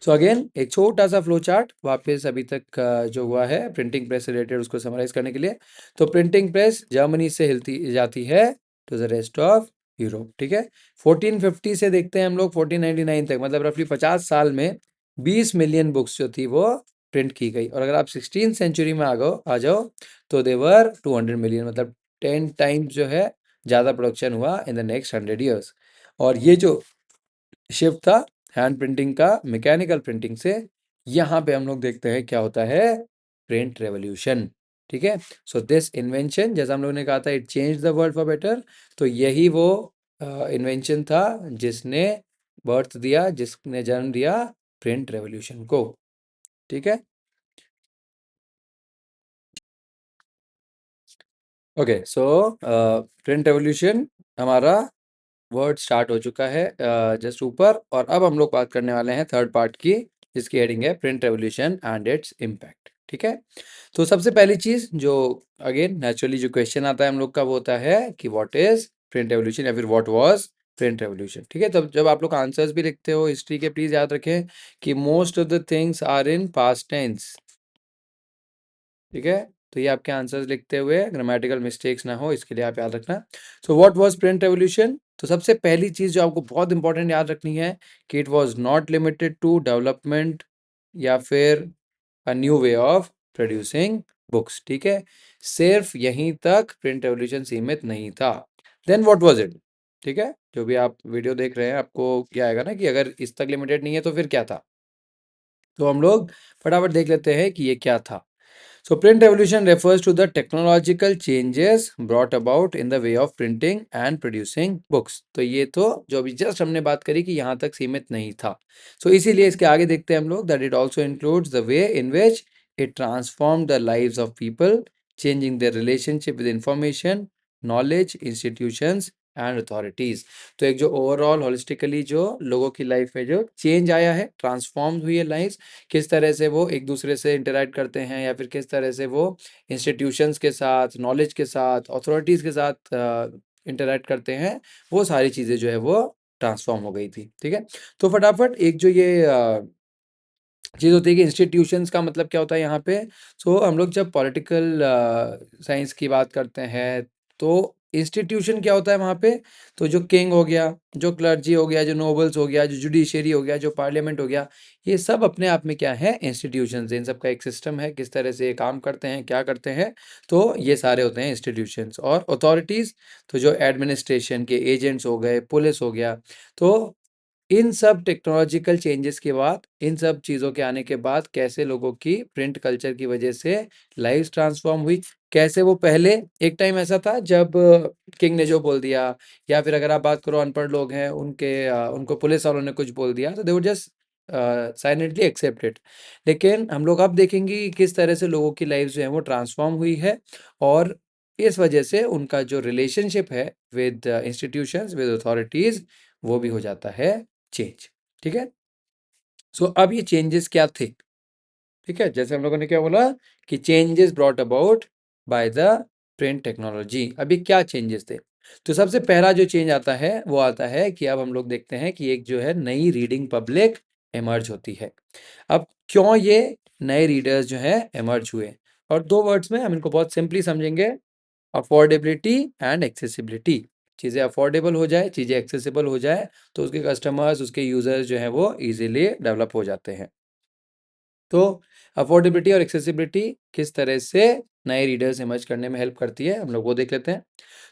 सो अगेन एक छोटा सा फ्लो चार्ट वापस अभी तक जो हुआ है प्रिंटिंग प्रेस से रिलेटेड उसको समराइज करने के लिए, तो प्रिंटिंग प्रेस जर्मनी से हिलती जाती है to the rest of Europe, ठीक है। 1450 से देखते हैं हम लोग 1499 तक, मतलब रफली 50 साल में 20 मिलियन बुक्स जो थी वो प्रिंट की गई, और अगर आप 16th सेंचुरी में आ जाओ तो देवर 200 मिलियन, मतलब 10 टाइम्स जो है ज़्यादा प्रोडक्शन हुआ इन द नेक्स्ट 100 ईयर्स। और ये जो शिफ्ट था हैंड प्रिंटिंग का मैकेनिकल प्रिंटिंग से, यहाँ पे हम लोग देखते हैं क्या होता है, प्रिंट रेवोल्यूशन। ठीक है, सो दिस इन्वेंशन, जैसा हम लोगों ने कहा था, it change the world for better. तो यही वो इन्वेंशन था जिसने बर्थ दिया, जिसने जन्म दिया प्रिंट रेवोल्यूशन को। ठीक है, ओके, सो प्रिंट रेवोल्यूशन हमारा वर्ड स्टार्ट हो चुका है जस्ट ऊपर। और अब हम लोग बात करने वाले हैं थर्ड पार्ट की, जिसकी हेडिंग है print revolution and its impact. ठीक है, तो सबसे पहली चीज जो अगेन नेचुरली जो क्वेश्चन आता है हम लोग का, वो होता है कि व्हाट इज प्रिंट रेवोल्यूशन या फिर व्हाट वाज प्रिंट रेवोल्यूशन। ठीक है, तब जब आप लोग आंसर्स भी लिखते हो हिस्ट्री के, प्लीज याद रखें कि most of the things are in past tense. ठीक है, तो ये आपके आंसर्स लिखते हुए ग्रामेटिकल मिस्टेक्स ना हो, इसके लिए आप याद रखना। So what was print revolution? तो सबसे पहली चीज जो आपको बहुत इंपॉर्टेंट याद रखनी है कि it was not limited to development या फिर a new way of producing books. ठीक है, सिर्फ यहीं तक प्रिंट रेवोल्यूशन सीमित नहीं था। Then what was it? ठीक है, जो भी आप वीडियो देख रहे हैं आपको क्या आएगा ना कि अगर इस तक लिमिटेड नहीं है तो फिर क्या था। तो हम लोग फटाफट देख लेते हैं कि ये क्या था। So print revolution refers to the technological changes brought about in the way of printing and producing books। तो ये तो जो अभी जस्ट हमने बात करी कि यहाँ तक सीमित नहीं था। So इसीलिए इसके आगे देखते हैं हम लोग that it also includes the way in which it transformed the lives of people, changing their relationship with information, knowledge, institutions and authorities. तो एक जो ओवरऑल होलिस्टिकली जो लोगों की लाइफ में जो चेंज आया है, ट्रांसफॉर्म हुई है लाइफ, किस तरह से वो एक दूसरे से इंटरेक्ट करते हैं या फिर किस तरह से वो इंस्टीट्यूशंस के साथ, नॉलेज के साथ, अथॉरिटीज़ के साथ इंटरेक्ट करते हैं, वो सारी चीज़ें जो है वो ट्रांसफॉर्म हो गई थी। ठीक है, तो फटाफट एक जो ये चीज़ होती है कि इंस्टीट्यूशंस का मतलब क्या होता है यहाँ पे। सो हम लोग जब पॉलिटिकल साइंस की बात करते हैं तो इंस्टीट्यूशन क्या होता है वहाँ पे, तो जो किंग हो गया, जो क्लर्जी हो गया, जो नोबल्स हो गया, जो जुडिशरी हो गया, जो पार्लियामेंट हो गया, ये सब अपने आप में क्या है, इंस्टीट्यूशंस। इन सब का एक सिस्टम है, किस तरह से ये काम करते हैं, क्या करते हैं, तो ये सारे होते हैं इंस्टीट्यूशंस। और अथॉरिटीज़, तो जो एडमिनिस्ट्रेशन के एजेंट्स हो गए, पुलिस हो गया। तो इन सब टेक्नोलॉजिकल चेंजेस के बाद, इन सब चीज़ों के आने के बाद कैसे लोगों की प्रिंट कल्चर की वजह से लाइफ ट्रांसफॉर्म हुई। कैसे वो पहले एक टाइम ऐसा था जब किंग ने जो बोल दिया, या फिर अगर आप बात करो अनपढ़ लोग हैं उनको पुलिस वालों ने कुछ बोल दिया तो they would just silently accept it. लेकिन हम लोग अब देखेंगे कि किस तरह से लोगों की लाइफ जो है वो ट्रांसफॉर्म हुई है, और इस वजह से उनका जो रिलेशनशिप है विद इंस्टीट्यूशंस, विद अथॉरिटीज़, वो भी हो जाता है चेंज। ठीक है, सो अब ये चेंजेस क्या थे? ठीक है, जैसे हम लोगों ने क्या बोला कि changes brought about by the print technology. अभी क्या चेंजेस थे? तो सबसे पहला जो चेंज आता है वो आता है कि अब हम लोग देखते हैं कि एक जो है नई रीडिंग पब्लिक एमर्ज होती है। अब क्यों ये नए रीडर्स जो है एमर्ज हुए? और दो वर्ड्स में हम इनको बहुत सिंपली समझेंगे, अफोर्डेबिलिटी एंड एक्सेसिबिलिटी। चीज़ें अफोर्डेबल हो जाए, चीज़ें एक्सेसिबल हो जाए, तो उसके कस्टमर्स, उसके यूजर्स जो हैं वो इजीली डेवलप हो जाते हैं। तो अफोर्डेबिलिटी और एक्सेसिबिलिटी किस तरह से नए रीडर्स इमर्ज करने में हेल्प करती है, हम लोग वो देख लेते हैं।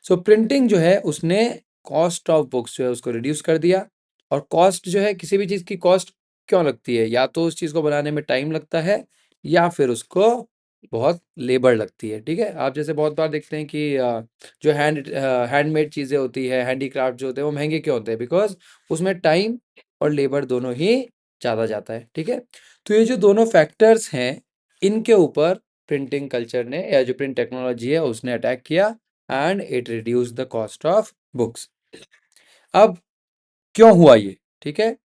सो प्रिंटिंग जो है उसने कॉस्ट ऑफ बुक्स जो है उसको रिड्यूस कर दिया। और कॉस्ट जो है, किसी भी चीज़ की कॉस्ट क्यों लगती है? या तो उस चीज़ को बनाने में टाइम लगता है, या फिर उसको बहुत लेबर लगती है। ठीक है, आप जैसे बहुत बार देखते हैं कि जो हैंडमेड चीज़ें होती है, हैंडीक्राफ्ट जो होते हैं, वो महंगे क्यों होते हैं? बिकॉज उसमें टाइम और लेबर दोनों ही ज़्यादा जाता है। ठीक है, तो ये जो दोनों फैक्टर्स हैं, इनके ऊपर प्रिंटिंग कल्चर ने या जो प्रिंट टेक्नोलॉजी है उसने अटैक किया, and it reduce the cost of books. अब क्यों हुआ ये? ठीक है,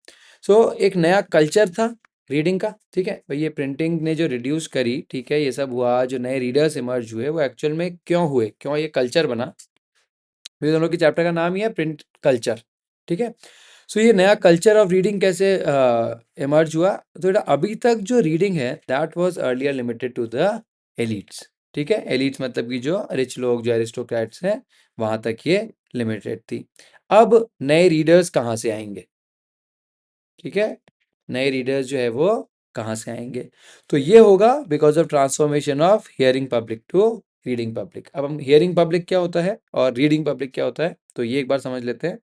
सो एक नया कल्चर था रीडिंग का। ठीक है, भाई ये प्रिंटिंग ने जो रिड्यूस करी, ठीक है, ये सब हुआ, जो नए रीडर्स इमर्ज हुए, वो एक्चुअल में क्यों हुए, क्यों ये कल्चर बना? ये दोनों की चैप्टर का नाम ही है प्रिंट कल्चर। ठीक है, सो ये नया कल्चर ऑफ रीडिंग कैसे इमर्ज हुआ? तो बेटा अभी तक जो रीडिंग है that was earlier limited to the elites. ठीक है, एलिट्स मतलब कि जो रिच लोग, जो एरिस्टोक्रेट्स हैं, वहां तक ये लिमिटेड थी। अब नए रीडर्स कहाँ से आएंगे? ठीक है, नए रीडर्स जो है वो कहाँ से आएंगे? तो ये होगा because of transformation of hearing public to reading public. अब हम हियरिंग पब्लिक क्या होता है और रीडिंग पब्लिक क्या होता है, तो ये एक बार समझ लेते हैं।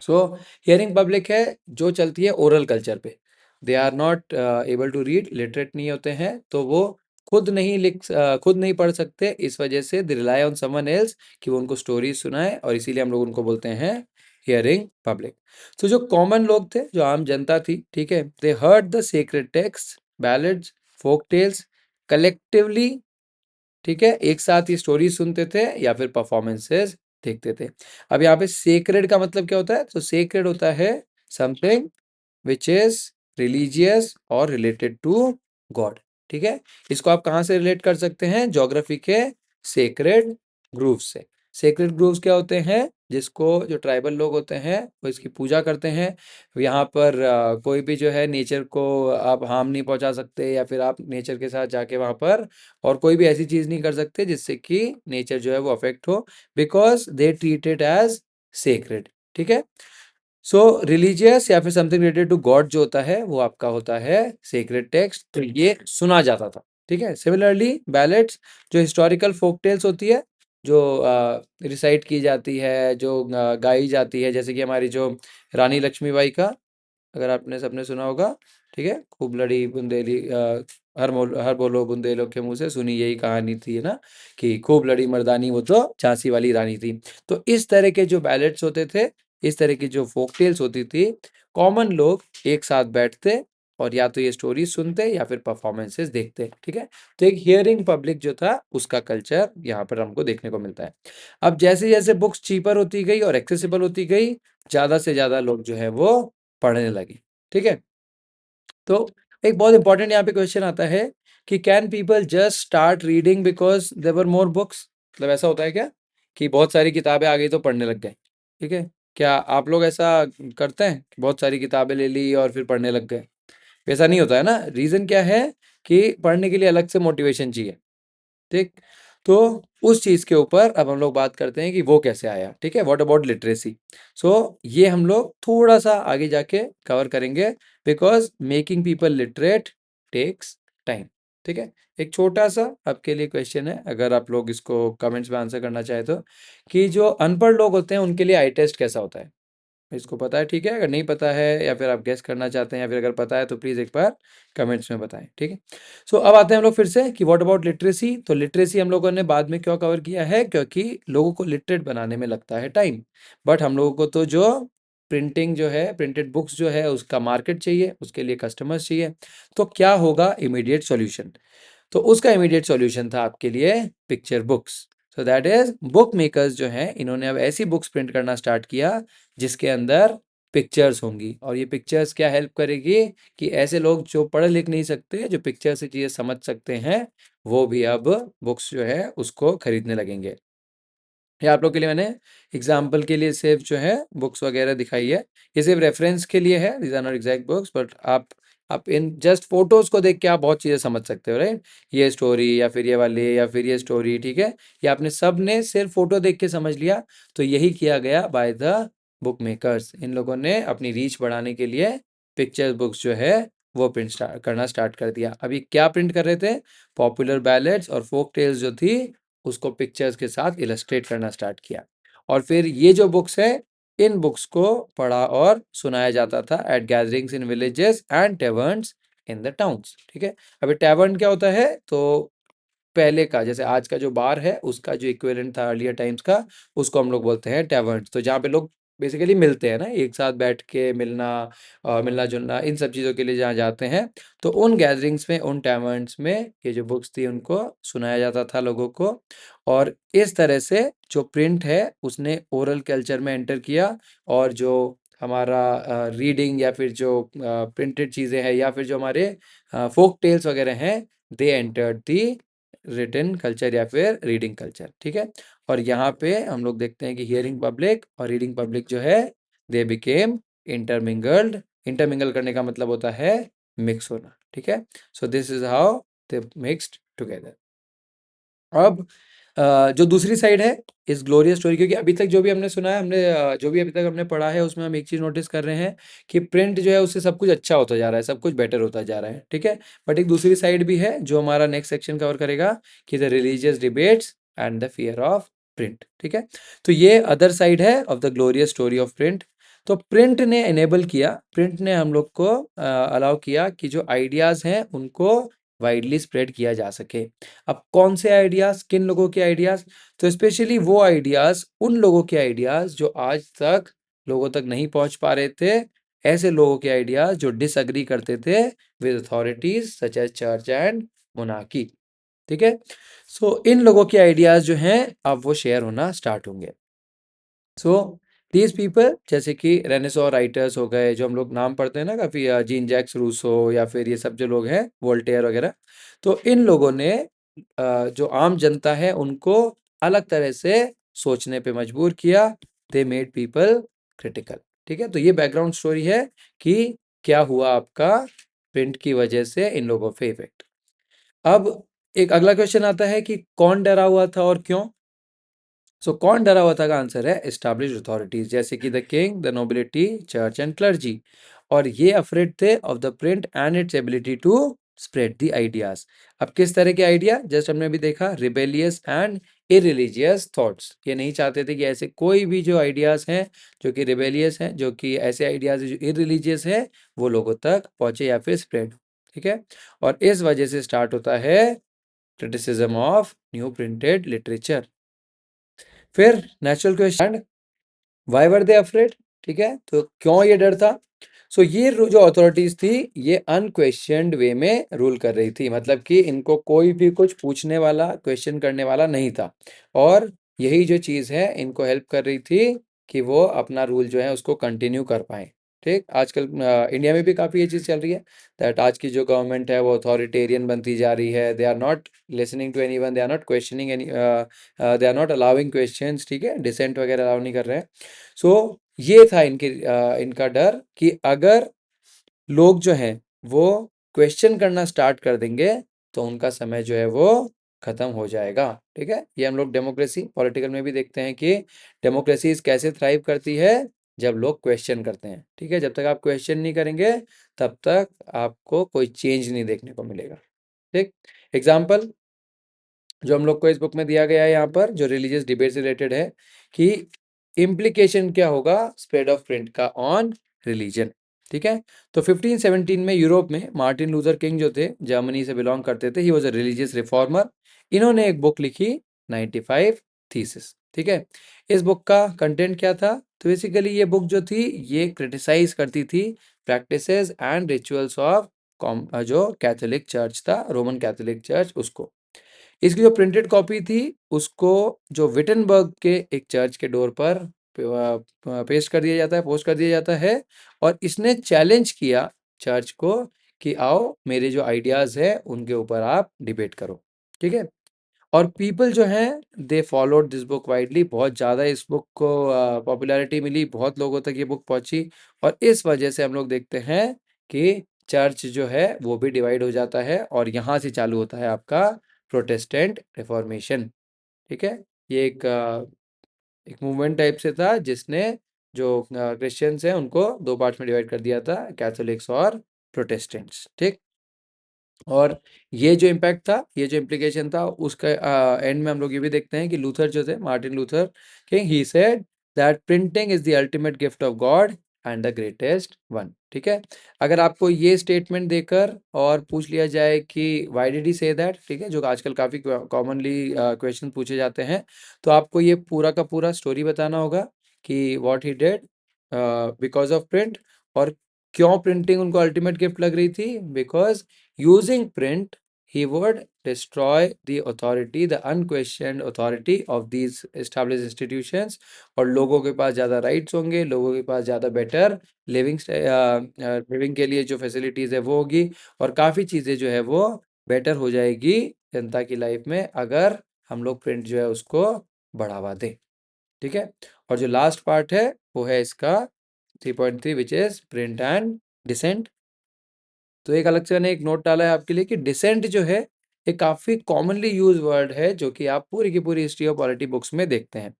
सो हियरिंग पब्लिक है जो चलती है ओरल कल्चर पे। They are not able to read, literate नहीं होते हैं, तो वो खुद नहीं पढ़ सकते, इस वजह से they rely on someone else कि वो उनको स्टोरी सुनाए, और इसीलिए हम लोग उनको बोलते हैं हियरिंग पब्लिक। तो जो कॉमन लोग थे, जो आम जनता थी, ठीक है, they heard the sacred text, ballads, folk tales collectively, ठीक है, एक साथ ये स्टोरी सुनते थे या फिर परफॉर्मेंसेस देखते थे। अब यहाँ पे सेक्रेड का मतलब क्या होता है, तो सेक्रेड होता है समथिंग विच इज रिलीजियस और रिलेटेड टू गॉड, ठीक है। इसको आप कहाँ से रिलेट कर सकते हैं, ज्योग्राफी के सेक्रेड ग्रूव्स से। सेक्रेड ग्रूव्स क्या होते हैं, जिसको जो ट्राइबल लोग होते हैं वो इसकी पूजा करते हैं। यहाँ पर कोई भी जो है नेचर को आप हार्म नहीं पहुंचा सकते, या फिर आप नेचर के साथ जाके वहाँ पर और कोई भी ऐसी चीज नहीं कर सकते जिससे कि नेचर जो है वो अफेक्ट हो, because they treat it as sacred, ठीक है। सो रिलीजियस या फिर समथिंग रिलेटेड टू गॉड जो होता है वो आपका होता है सेक्रेड टेक्स्ट, तो ये सुना जाता था, ठीक है। सिमिलरली बैलेट्स जो हिस्टोरिकल फोक टेल्स होती है, जो रिसाइट की जाती है, जो गाई जाती है, जैसे कि हमारी जो रानी लक्ष्मीबाई का, अगर आपने सबने सुना होगा, ठीक है, खूब लड़ी बुंदेली हर बोलो बुंदेलों के मुंह से सुनी यही कहानी थी, है ना, कि खूब लड़ी मर्दानी वो तो झांसी वाली रानी थी। तो इस तरह के जो बैलेट्स होते थे, इस तरह की जो फोक टेल्स होती थी, कॉमन लोग एक साथ बैठते और या तो ये स्टोरी सुनते या फिर परफॉर्मेंसेस देखते, ठीक है। तो एक हियरिंग पब्लिक जो था उसका कल्चर यहाँ पर हमको देखने को मिलता है। अब जैसे जैसे बुक्स चीपर होती गई और एक्सेसिबल होती गई, ज्यादा से ज्यादा लोग जो है वो पढ़ने लगे, ठीक है। तो एक बहुत इंपॉर्टेंट यहाँ पे क्वेश्चन आता है कि can people just start reading because there were more books, मतलब ऐसा होता है क्या कि बहुत सारी किताबें आ गई तो पढ़ने लग गए, ठीक है। क्या आप लोग ऐसा करते हैं कि बहुत सारी किताबें ले ली और फिर पढ़ने लग गए? ऐसा नहीं होता है ना। रीजन क्या है कि पढ़ने के लिए अलग से मोटिवेशन चाहिए, ठीक। तो उस चीज के ऊपर अब हम लोग बात करते हैं कि वो कैसे आया, ठीक है। व्हाट अबाउट लिटरेसी, सो ये हम लोग थोड़ा सा आगे जाके कवर करेंगे, because making people literate takes time, ठीक है। एक छोटा सा आपके लिए क्वेश्चन है, अगर आप लोग इसको कमेंट्स में आंसर करना चाहे तो, कि जो अनपढ़ लोग होते हैं उनके लिए आई टेस्ट कैसा होता है? इसको पता है, ठीक है। अगर नहीं पता है या फिर आप गेस करना चाहते हैं या फिर अगर पता है तो प्लीज़ एक बार कमेंट्स में बताएं, ठीक है। सो अब आते हैं हम लोग फिर से कि व्हाट अबाउट लिटरेसी। तो लिटरेसी हम लोगों ने बाद में क्यों कवर किया है, क्योंकि लोगों को लिटरेट बनाने में लगता है टाइम, बट हम लोगों को तो जो प्रिंटिंग जो है, प्रिंटेड बुक्स जो है उसका मार्केट चाहिए, उसके लिए कस्टमर्स चाहिए। तो क्या होगा इमीडिएट सॉल्यूशन? तो उसका इमीडिएट सॉल्यूशन था आपके लिए picture books. So that is book makers जो हैं इन्होंने अब ऐसी बुक्स प्रिंट करना स्टार्ट किया जिसके अंदर पिक्चर्स होंगी, और ये पिक्चर्स क्या हेल्प करेगी कि ऐसे लोग जो पढ़ लिख नहीं सकते, जो पिक्चर से चीज़ें समझ सकते हैं, वो भी अब बुक्स जो है उसको खरीदने लगेंगे। ये आप लोग के लिए मैंने एग्जाम्पल के लिए सिर्फ जो है बुक्स वगैरह दिखाई है, ये सिर्फ रेफरेंस के लिए है, these are not exact books, but आप इन जस्ट फोटोज को देख के आप बहुत चीज़ें समझ सकते हो, राइट। ये स्टोरी या फिर ये वाली या फिर ये स्टोरी, ठीक है, ये आपने सब ने सिर्फ फोटो देख के समझ लिया। तो यही किया गया बाय द बुक मेकर्स, इन लोगों ने अपनी रीच बढ़ाने के लिए पिक्चर बुक्स जो है वो प्रिंट करना स्टार्ट कर दिया। अभी क्या प्रिंट कर रहे थे, पॉपुलर बैलेड्स और फोक टेल्स जो थी उसको पिक्चर्स के साथ इलस्ट्रेट करना स्टार्ट किया, और फिर ये जो बुक्स है इन बुक्स को पढ़ा और सुनाया जाता था at gatherings in villages and taverns in the towns, ठीक है। अभी टेवर्न क्या होता है, तो पहले का जैसे आज का जो बार है उसका जो इक्विवेलेंट था अर्लियर टाइम्स का, उसको हम लोग बोलते हैं टैवर्न्स। तो जहाँ पे लोग बेसिकली मिलते हैं ना, एक साथ बैठ के मिलना, मिलना जुलना, इन सब चीज़ों के लिए जहाँ जाते हैं, तो उन गैदरिंग्स में, उन टैवर्न्स में ये जो बुक्स थी उनको सुनाया जाता था लोगों को। और इस तरह से जो प्रिंट है उसने ओरल कल्चर में एंटर किया, और जो हमारा रीडिंग या फिर जो प्रिंटेड चीज़ें हैं या फिर जो हमारे फोक टेल्स वगैरह हैं, they entered the written culture या फिर रीडिंग कल्चर, ठीक है। और यहाँ पे हम लोग देखते हैं कि हियरिंग पब्लिक और रीडिंग पब्लिक जो है दे बिकेम इंटरमिंगल्ड। इंटरमिंगल करने का मतलब होता है मिक्स होना, ठीक है। So this is how they mixed together. अब जो दूसरी साइड है इस ग्लोरियस स्टोरी, क्योंकि अभी तक जो भी हमने सुना है, जो भी अभी तक हमने पढ़ा है, उसमें हम एक चीज़ नोटिस कर रहे हैं कि प्रिंट जो है उससे सब कुछ अच्छा होता जा रहा है, सब कुछ बेटर होता जा रहा है, ठीक है। बट एक दूसरी साइड भी है जो हमारा नेक्स्ट सेक्शन कवर करेगा, कि the religious debates and the fear of print, ठीक है। तो ये अदर साइड है of the glorious story of print. तो प्रिंट ने एनेबल किया, प्रिंट ने हम लोग को अलाउ किया कि जो आइडियाज़ हैं उनको वाइडली स्प्रेड किया जा सके। अब कौन से आइडियाज़, किन लोगों के आइडियाज़? तो स्पेशली वो आइडियाज़, उन लोगों के आइडियाज़ जो आज तक लोगों तक नहीं पहुंच पा रहे थे, ऐसे लोगों के आइडियाज़ जो डिसएग्री करते थे with authorities such as church and monarchy, ठीक है। सो इन लोगों के आइडियाज़ जो हैं अब वो शेयर होना स्टार्ट होंगे। सो दीज पीपल, जैसे कि रेनेसॉ राइटर्स हो गए, जो हम लोग नाम पढ़ते हैं ना काफ़ी, जीन जैक्स रूसो, या फिर ये सब जो लोग हैं, वोल्टेयर वगैरह, तो इन लोगों ने जो आम जनता है उनको अलग तरह से सोचने पे मजबूर किया। दे मेड पीपल क्रिटिकल, ठीक है। तो ये बैकग्राउंड स्टोरी है कि क्या हुआ आपका प्रिंट की वजह से इन लोगों पे इफेक्ट। अब एक अगला क्वेश्चन आता है कि कौन डरा हुआ था और क्यों। सो कौन डरा हुआ था का आंसर है एस्टैब्लिश्ड अथॉरिटीज, जैसे कि the king, the nobility, church and clergy. और ये अफ्रेड थे of the print and its ability to spread the ideas. अब किस तरह के आइडिया, जस्ट हमने अभी देखा, रिबेलियस एंड इरिलीजियस थॉट्स। ये नहीं चाहते थे कि ऐसे कोई भी जो आइडियाज हैं जो कि रिबेलियस हैं, जो कि ऐसे आइडियाज जो इरिलीजियस है, वो लोगों तक पहुंचे या फिर स्प्रेड, ठीक है। और इस वजह से स्टार्ट होता है criticism of new printed literature. फिर natural question, why were they afraid, ठीक है। तो क्यों ये डर था? सो ये जो अथॉरिटीज थी, ये अनक्वेश्चनड वे में रूल कर रही थी, मतलब कि इनको कोई भी कुछ पूछने वाला, क्वेश्चन करने वाला नहीं था। और यही जो चीज़ है इनको हेल्प कर रही थी कि वो अपना रूल जो है उसको कंटिन्यू कर पाए, ठीक। आजकल इंडिया में भी काफ़ी ये चीज़ चल रही है, दैट आज की जो गवर्नमेंट है वो अथॉरिटेरियन बनती जा रही है। They are not listening to anyone, they are not questioning any, they are not allowing questions, ठीक है, डिसेंट वगैरह अलाउ नहीं कर रहे हैं। सो ये था इनका डर कि अगर लोग जो हैं वो क्वेश्चन करना स्टार्ट कर देंगे तो उनका समय जो है वो खत्म हो जाएगा, ठीक है। ये हम लोग डेमोक्रेसी, पॉलिटिकल में भी देखते हैं कि डेमोक्रेसी कैसे थ्राइव करती है, जब लोग क्वेश्चन करते हैं, ठीक है। जब तक आप क्वेश्चन नहीं करेंगे तब तक आपको कोई चेंज नहीं देखने को मिलेगा, ठीक। एग्जाम्पल जो हम लोग को इस बुक में दिया गया है यहाँ पर, जो रिलीजियस डिबेट से रिलेटेड है, कि इम्प्लीकेशन क्या होगा स्प्रेड ऑफ प्रिंट का ऑन रिलीजन, ठीक है। तो 1517 में यूरोप में मार्टिन लूथर किंग जो थे, जर्मनी से बिलोंग करते थे, he was a religious reformer. इन्होंने एक बुक लिखी 95 थीसिस, ठीक है। इस बुक का कंटेंट क्या था? तो बेसिकली ये बुक जो थी ये क्रिटिसाइज करती थी प्रैक्टिसेस एंड रिचुअल्स ऑफ जो कैथोलिक चर्च था, रोमन कैथोलिक चर्च, उसको। इसकी जो प्रिंटेड कॉपी थी उसको जो विटनबर्ग के एक चर्च के डोर पर पेस्ट कर दिया जाता है, पोस्ट कर दिया जाता है। और इसने चैलेंज किया चर्च को कि आओ मेरे जो आइडियाज़ है उनके ऊपर आप डिबेट करो, ठीक है। और पीपल जो हैं they followed this book widely, बहुत ज़्यादा इस बुक को पॉपुलैरिटी मिली, बहुत लोगों तक ये बुक पहुंची। और इस वजह से हम लोग देखते हैं कि चर्च जो है वो भी डिवाइड हो जाता है, और यहाँ से चालू होता है आपका प्रोटेस्टेंट रिफॉर्मेशन, ठीक है। ये एक मूवमेंट टाइप से था जिसने जो क्रिश्चियंस हैं उनको दो पार्ट्स में डिवाइड कर दिया था, कैथोलिक्स और प्रोटेस्टेंट्स, ठीक। और ये जो इम्पैक्ट था, ये जो इम्प्लीकेशन था, उसका एंड में हम लोग ये भी देखते हैं कि लूथर जो थे, Martin Luther king, he said that printing is the ultimate gift of God and the greatest one, ठीक है। अगर आपको ये स्टेटमेंट देकर और पूछ लिया जाए कि why did he say that, ठीक है, जो आजकल काफ़ी कॉमनली क्वेश्चन पूछे जाते हैं, तो आपको ये पूरा का पूरा स्टोरी बताना होगा कि what he did because of print, और क्यों प्रिंटिंग उनको अल्टीमेट गिफ्ट लग रही थी। Because using print, he would destroy the authority, the unquestioned authority of these established institutions, और लोगों के पास ज़्यादा राइट्स होंगे, लोगों के पास ज़्यादा बेटर लिविंग के लिए जो फैसिलिटीज़ है वो होगी, और काफ़ी चीज़ें जो है वो बेटर हो जाएगी जनता की लाइफ में, अगर हम लोग प्रिंट जो है उसको बढ़ावा दें, ठीक है। और जो लास्ट पार्ट है वो है इसका 3.3, which is print and dissent. तो एक अलग से मैंने एक नोट डाला है आपके लिए कि डिसेंट जो है एक काफ़ी कॉमनली यूज वर्ड है जो कि आप पूरी की पूरी हिस्ट्री ऑफ पॉलिटी बुक्स में देखते हैं।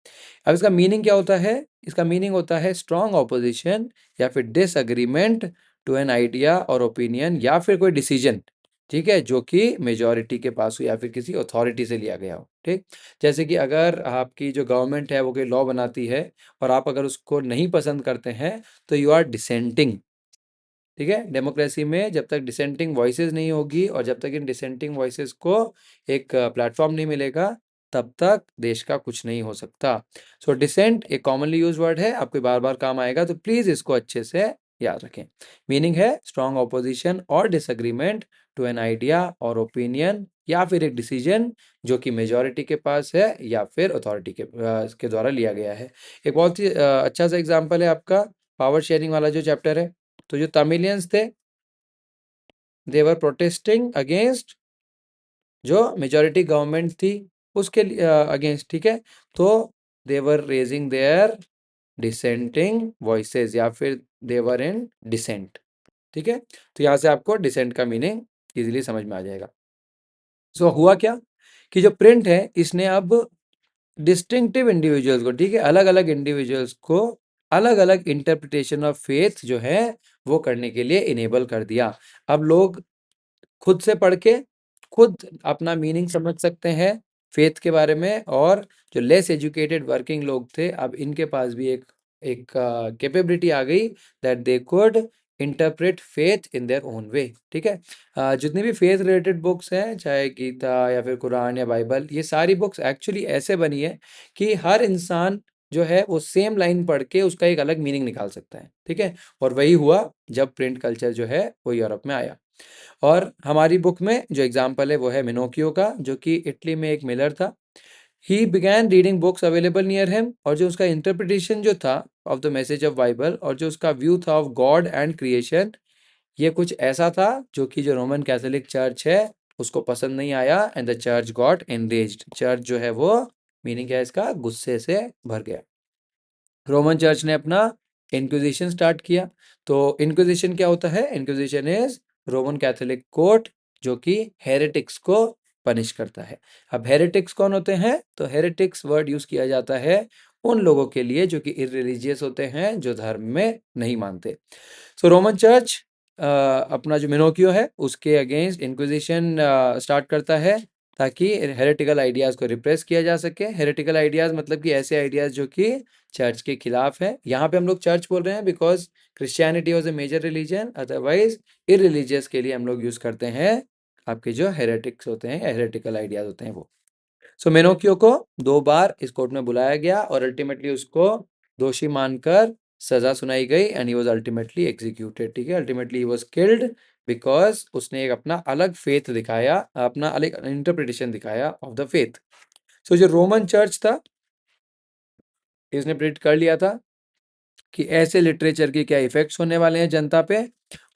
अब इसका मीनिंग क्या होता है? इसका मीनिंग होता है स्ट्रॉन्ग ऑपोजिशन या फिर डिसएग्रीमेंट टू एन आइडिया और ओपिनियन या फिर कोई डिसीजन, ठीक है, जो कि मेजॉरिटी के पास हो या फिर किसी अथॉरिटी से लिया गया हो, ठीक। जैसे कि अगर आपकी जो गवर्नमेंट है वो कोई लॉ बनाती है और आप अगर उसको नहीं पसंद करते हैं तो यू आर डिसेंटिंग, ठीक है। डेमोक्रेसी में जब तक डिसेंटिंग वॉइसेस नहीं होगी और जब तक इन डिसेंटिंग वॉइसेस को एक प्लेटफॉर्म नहीं मिलेगा तब तक देश का कुछ नहीं हो सकता। सो डिसेंट एक कॉमनली यूज वर्ड है, आपको बार बार काम आएगा, तो प्लीज इसको अच्छे से याद रखें। मीनिंग है स्ट्रॉन्ग ऑपोजिशन और डिसएग्रीमेंट टू एन आइडिया और ओपिनियन या फिर एक डिसीजन जो कि मेजॉरिटी के पास है या फिर अथॉरिटी के द्वारा लिया गया है। एक बहुत ही अच्छा सा एग्जाम्पल है आपका पावर शेयरिंग वाला जो चैप्टर है। तो जो तमिलियंस थे दे वर प्रोटेस्टिंग अगेंस्ट जो मेजॉरिटी गवर्नमेंट थी उसके अगेंस्ट, ठीक है। तो दे वर रेजिंग देयर डिसेंटिंग वॉइसेस या फिर दे वर इन डिसेंट, ठीक है। तो यहाँ से आपको डिसेंट का मीनिंग इजीली समझ में आ जाएगा। सो हुआ क्या कि जो प्रिंट है इसने अब डिस्टिंक्टिव इंडिविजुअल्स को, ठीक है, अलग अलग इंडिविजुअल्स को अलग अलग इंटरप्रिटेशन ऑफ फेथ जो है वो करने के लिए इनेबल कर दिया। अब लोग खुद से पढ़ के खुद अपना मीनिंग समझ सकते हैं फेथ के बारे में, और जो लेस एजुकेटेड वर्किंग लोग थे अब इनके पास भी एक एक कैपेबिलिटी आ गई that they could interpret faith in their own way, ठीक है। जितनी भी फेथ रिलेटेड बुक्स हैं चाहे गीता या फिर कुरान या बाइबल, ये सारी बुक्स एक्चुअली ऐसे बनी है कि हर इंसान जो है वो सेम लाइन पढ़ के उसका एक अलग मीनिंग निकाल सकता है, ठीक है। और वही हुआ जब प्रिंट कल्चर जो है वो यूरोप में आया। और हमारी बुक में जो एग्जाम्पल है वो है मिनोकियो का, जो कि इटली में एक मिलर था। He began reading books available near him, और जो उसका इंटरप्रिटेशन जो था of the message of Bible और जो उसका व्यू था ऑफ गॉड एंड क्रिएशन, ये कुछ ऐसा था जो कि जो रोमन कैथोलिक चर्च है उसको पसंद नहीं आया, and the church got enraged. Church जो है वो मीनिंग क्या है इसका, गुस्से से भर गया। रोमन चर्च ने अपना इंक्विजिशन स्टार्ट किया। तो इंक्विजिशन क्या होता है? Inquisition is Roman Catholic court जो कि हेरेटिक्स को पनिश करता है। अब हेरेटिक्स कौन होते हैं? तो हेरेटिक्स वर्ड यूज किया जाता है उन लोगों के लिए जो कि इररिलीजियस होते हैं, जो धर्म में नहीं मानते। सो रोमन चर्च अपना जो मिनोकियो है उसके अगेंस्ट इंक्विजिशन स्टार्ट करता है ताकि हेरेटिकल आइडियाज़ को रिप्रेस किया जा सके। हेरेटिकल आइडियाज़ मतलब कि ऐसे आइडियाज़ जो कि चर्च के खिलाफ है। यहाँ पे हम लोग चर्च बोल रहे हैं because Christianity was a major religion, otherwise irreligious के लिए हम लोग यूज़ करते हैं आपके जो हेरेटिक्स होते हैं, हेरेटिकल आइडियाज़ होते हैं वो। सो मेनोकियो को 2 बार इस कोर्ट में बुलाया गया और अल्टीमेटली उसको दोषी मानकर सजा सुनाई गई and he was ultimately executed, ठीक है। Ultimately he was killed because उसने एक अपना अलग फेथ दिखाया, अपना अलग इंटरप्रिटेशन दिखाया ऑफ द फेथ। सो जो रोमन चर्च था इसने प्रिडिक्ट कर लिया था कि ऐसे लिटरेचर के क्या इफेक्ट्स होने वाले हैं जनता पे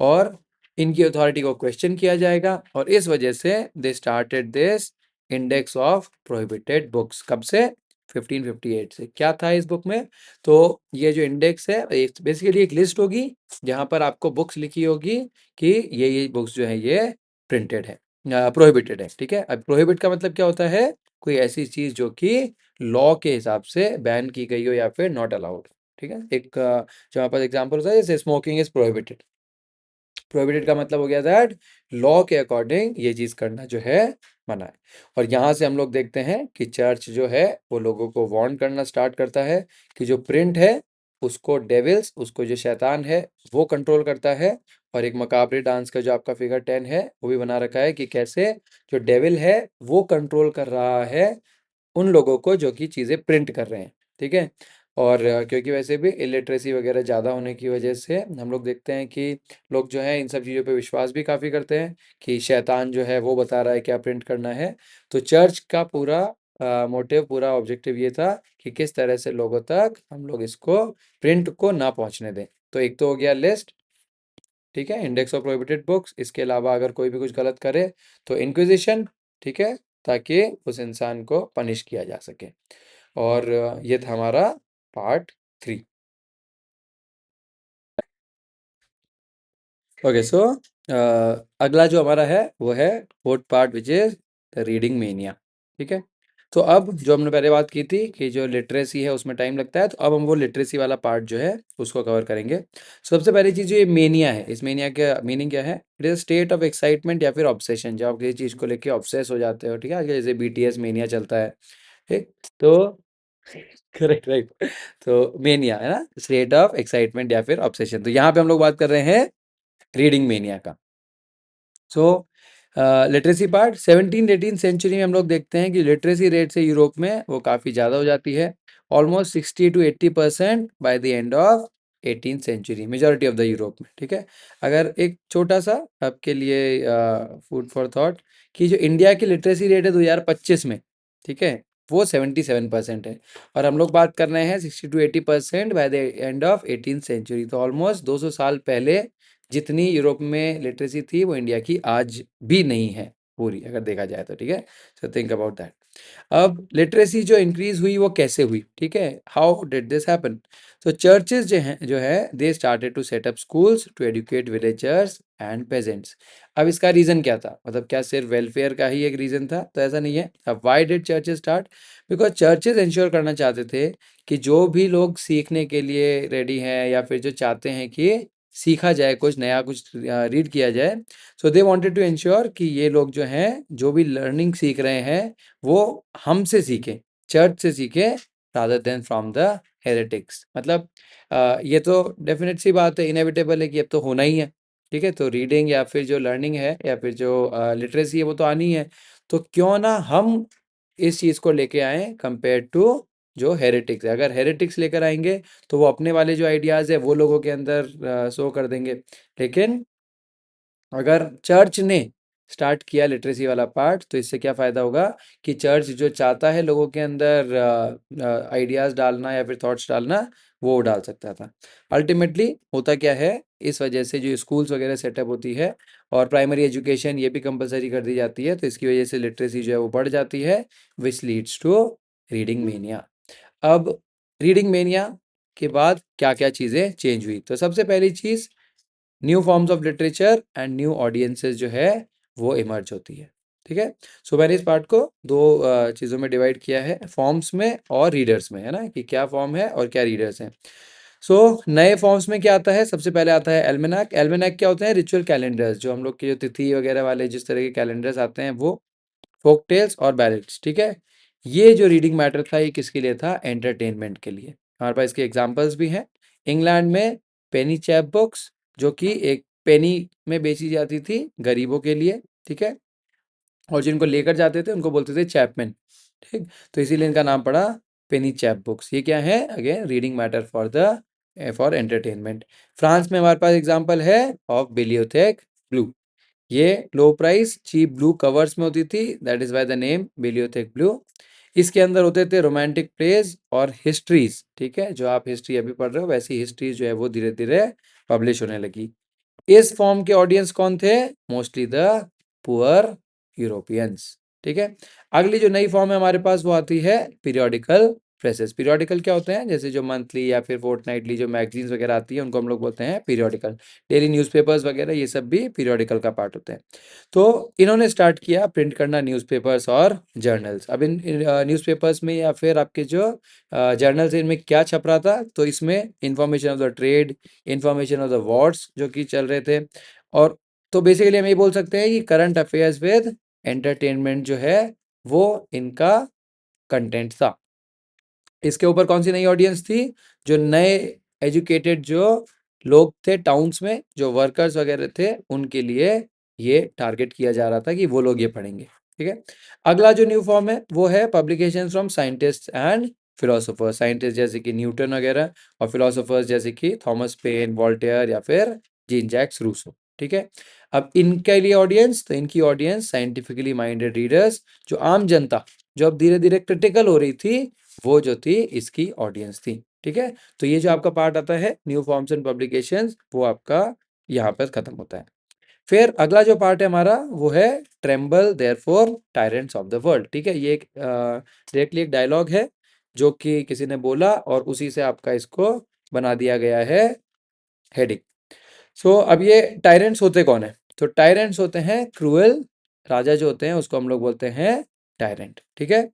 और इनकी अथॉरिटी को क्वेश्चन किया जाएगा, और इस वजह से they started this index of prohibited books. कब से? 1558 से। क्या था इस बुक में? तो ये जो इंडेक्स है बेसिकली एक लिस्ट होगी जहां पर आपको बुक्स लिखी होगी कि ये बुक्स जो है ये प्रिंटेड है, प्रोहिबिटेड है, ठीक है। अब प्रोहिबिट का मतलब क्या होता है? कोई ऐसी चीज जो कि लॉ के हिसाब से बैन की गई हो या फिर नॉट अलाउड, ठीक है। एक जो यहाँ पर एग्जाम्पल होता है जैसे स्मोकिंग इज प्रोहिबिटेड। प्रोहिबिटेड का मतलब हो गया दैट लॉ के अकॉर्डिंग ये चीज करना जो है मना है। और यहाँ से हम लोग देखते हैं कि चर्च जो है वो लोगों को वार्न करना स्टार्ट करता है कि जो प्रिंट है उसको डेविल्स, उसको जो शैतान है वो कंट्रोल करता है। और एक मकाबरी डांस का जो आपका फिगर 10 है वो भी बना रखा है कि कैसे जो डेविल है वो कंट्रोल कर रहा है उन लोगों को जो कि चीज़ें प्रिंट कर रहे हैं, ठीक है। और क्योंकि वैसे भी इलिटरेसी वगैरह ज़्यादा होने की वजह से हम लोग देखते हैं कि लोग जो हैं इन सब चीज़ों पे विश्वास भी काफ़ी करते हैं कि शैतान जो है वो बता रहा है क्या प्रिंट करना है। तो चर्च का पूरा मोटिव, पूरा ऑब्जेक्टिव ये था कि किस तरह से लोगों तक हम लोग इसको प्रिंट को ना पहुंचने दें। तो एक तो हो गया लिस्ट, ठीक है, इंडेक्स ऑफ प्रोहिबिटेड बुक्स। इसके अलावा अगर कोई भी कुछ गलत करे तो इंक्विजिशन, ठीक है, ताकि उस इंसान को पनिश किया जा सके। और ये था हमारा पार्ट 3। ओके, सो अगला जो हमारा है वो है fourth part which is the reading mania. ठीक है, तो अब जो हमने पहले बात की थी कि जो लिटरेसी है उसमें टाइम लगता है, तो अब हम वो लिटरेसी वाला पार्ट जो है उसको कवर करेंगे। सबसे पहली चीज़ जो ये मेनिया है, इस मेनिया का मीनिंग क्या है? It is state of excitement या फिर ऑब्सेशन, जब आप किसी चीज़ को लेके ऑब्सेस हो जाते हो। ठीक है, जैसे BTS मेनिया चलता है। ठीक, तो करेक्ट, राइट। तो मेनिया है ना, स्टेट ऑफ एक्साइटमेंट या फिर ऑब्सेशन। तो यहाँ पे हम लोग बात कर रहे हैं रीडिंग मेनिया का। सो लिटरेसी पार्ट 17-18 सेंचुरी में हम लोग देखते हैं कि लिटरेसी रेट से यूरोप में वो काफ़ी ज़्यादा हो जाती है, almost 60-80% by the end of 18th century, majority of the Europe में। ठीक है, अगर एक छोटा सा आपके लिए फूड फॉर थॉट कि जो इंडिया की लिटरेसी रेट है 2025 में, ठीक है, वो 77% है, और हम लोग बात कर रहे हैं 60-80% by the end of 18th century. तो ऑलमोस्ट 200 साल पहले जितनी यूरोप में लिटरेसी थी वो इंडिया की आज भी नहीं है पूरी, अगर देखा जाए तो। ठीक है, सो थिंक अबाउट दैट। अब लिटरेसी जो इंक्रीज हुई वो कैसे हुई? ठीक है, हाउ डिड दिस हैपन? तो चर्चेस जो है they started to set up schools to educate villagers and peasants. अब इसका रीजन क्या था? मतलब क्या सिर्फ वेलफेयर का ही एक रीजन था? तो ऐसा नहीं है। अब why did churches start? Because churches ensure करना चाहते थे कि जो भी लोग सीखने के लिए रेडी हैं या फिर जो चाहते हैं कि सीखा जाए, कुछ नया कुछ रीड किया जाए, सो दे वांटेड टू इंश्योर कि ये लोग जो हैं जो भी लर्निंग सीख रहे हैं वो हमसे सीखें, चर्च से सीखें, rather than from the heretics. मतलब ये तो डेफिनेट सी बात है, इनएविटेबल है कि अब तो होना ही है। ठीक है, तो रीडिंग या फिर जो लर्निंग है या फिर जो लिटरेसी है वो तो आनी है। तो क्यों ना हम इस चीज़ को लेके आए कंपेयर टू जो हेरेटिक्स है। अगर हेरेटिक्स लेकर आएंगे तो वो अपने वाले जो आइडियाज़ है वो लोगों के अंदर शो कर देंगे। लेकिन अगर चर्च ने स्टार्ट किया लिटरेसी वाला पार्ट, तो इससे क्या फ़ायदा होगा कि चर्च जो चाहता है लोगों के अंदर आइडियाज़ डालना या फिर थॉट्स डालना, वो डाल सकता था। अल्टीमेटली होता क्या है, इस वजह से जो स्कूल्स वगैरह सेटअप होती है और प्राइमरी एजुकेशन ये भी कंपलसरी कर दी जाती है, तो इसकी वजह से लिटरेसी जो है वो बढ़ जाती है, which leads to reading mania. अब रीडिंग मेनिया के बाद क्या क्या चीज़ें चेंज हुई? तो सबसे पहली चीज़, new forms of literature and new audiences जो है वो इमर्ज होती है। ठीक है, सो मैंने इस पार्ट को दो चीज़ों में डिवाइड किया है, फॉर्म्स में और रीडर्स में, है ना, कि क्या फॉर्म है और क्या रीडर्स हैं। सो नए फॉर्म्स में क्या आता है? सबसे पहले आता है एल्मेनाक। एल्मेनाक क्या होते हैं? रिचुअल कैलेंडर्स, जो हम लोग के जो तिथि वगैरह वाले जिस तरह के कैलेंडर्स आते हैं वो, फोक टेल्स और बैलेट्स। ठीक है, ये जो रीडिंग मैटर था ये किसके लिए था? एंटरटेनमेंट के लिए। हमारे पास इसके एग्जांपल्स भी हैं। इंग्लैंड में पेनी चैप बुक्स, जो कि एक पेनी में बेची जाती थी गरीबों के लिए। ठीक है, और जिनको लेकर जाते थे उनको बोलते थे चैपमैन। ठीक, तो इसीलिए इनका नाम पड़ा पेनी चैप बुक्स। ये क्या है? Again reading matter for entertainment. France में हमारे पास एग्जाम्पल है ऑफ बिलियोथेक ब्लू। ये low price cheap blue covers में होती थी, that is by the name Bibliotheque Bleue. इसके अंदर होते थे रोमांटिक प्लेज और हिस्ट्रीज। ठीक है, जो आप हिस्ट्री अभी पढ़ रहे हो वैसी हिस्ट्रीज जो है वो धीरे धीरे पब्लिश होने लगी। इस फॉर्म के ऑडियंस कौन थे? Mostly the poor Europeans. ठीक है, अगली जो नई फॉर्म है हमारे पास वो आती है पीरियोडिकल प्रेसेस। पीरियोडिकल क्या होते हैं? जैसे जो मंथली या फिर फोर्टनाइटली जो मैगजीन्स वगैरह आती है उनको हम लोग बोलते हैं पीरियोडिकल। डेली न्यूज़पेपर्स वगैरह ये सब भी पीरियोडिकल का पार्ट होते हैं। तो इन्होंने स्टार्ट किया प्रिंट करना न्यूज़पेपर्स और जर्नल्स। अब इन न्यूज़पेपर्स में या फिर आपके जो जर्नल्स इनमें क्या छप रहा था? तो इसमें information of the trade, information of the Wars जो कि चल रहे थे, और तो बेसिकली हम ये बोल सकते हैं कि करंट अफेयर्स विद एंटरटेनमेंट जो है वो इनका कंटेंट था। इसके ऊपर कौन सी नई ऑडियंस थी? जो नए एजुकेटेड जो लोग थे टाउन्स में, जो वर्कर्स वगैरह थे, उनके लिए ये टारगेट किया जा रहा था कि वो लोग ये पढ़ेंगे। ठीक है, अगला जो न्यू फॉर्म है वो है publication from scientist and philosopher. Scientist जैसे कि न्यूटन वगैरह, और फिलोसोफर्स जैसे कि थॉमस पेन, वॉल्टेयर या फिर जीन जैक्स रूसो। ठीक है, अब इनके लिए ऑडियंस, तो इनकी ऑडियंस साइंटिफिकली माइंडेड रीडर्स, जो आम जनता जो अब धीरे धीरे क्रिटिकल हो रही थी, वो जो थी इसकी ऑडियंस थी। ठीक है, तो ये जो आपका पार्ट आता है न्यू फॉर्म्स एंड पब्लिकेशंस, वो आपका यहाँ पर खत्म होता है। फिर अगला जो पार्ट है हमारा वो है tremble therefore tyrants of the world. ठीक है, ये एक डायरेक्टली एक डायलॉग है जो कि किसी ने बोला और उसी से आपका इसको बना दिया गया है हेडिंग। सो अब ये टायरेंट्स होते कौन है? तो टायरेंट्स होते हैं क्रूएल राजा जो होते हैं उसको हम लोग बोलते हैं टायरेंट, ठीक है।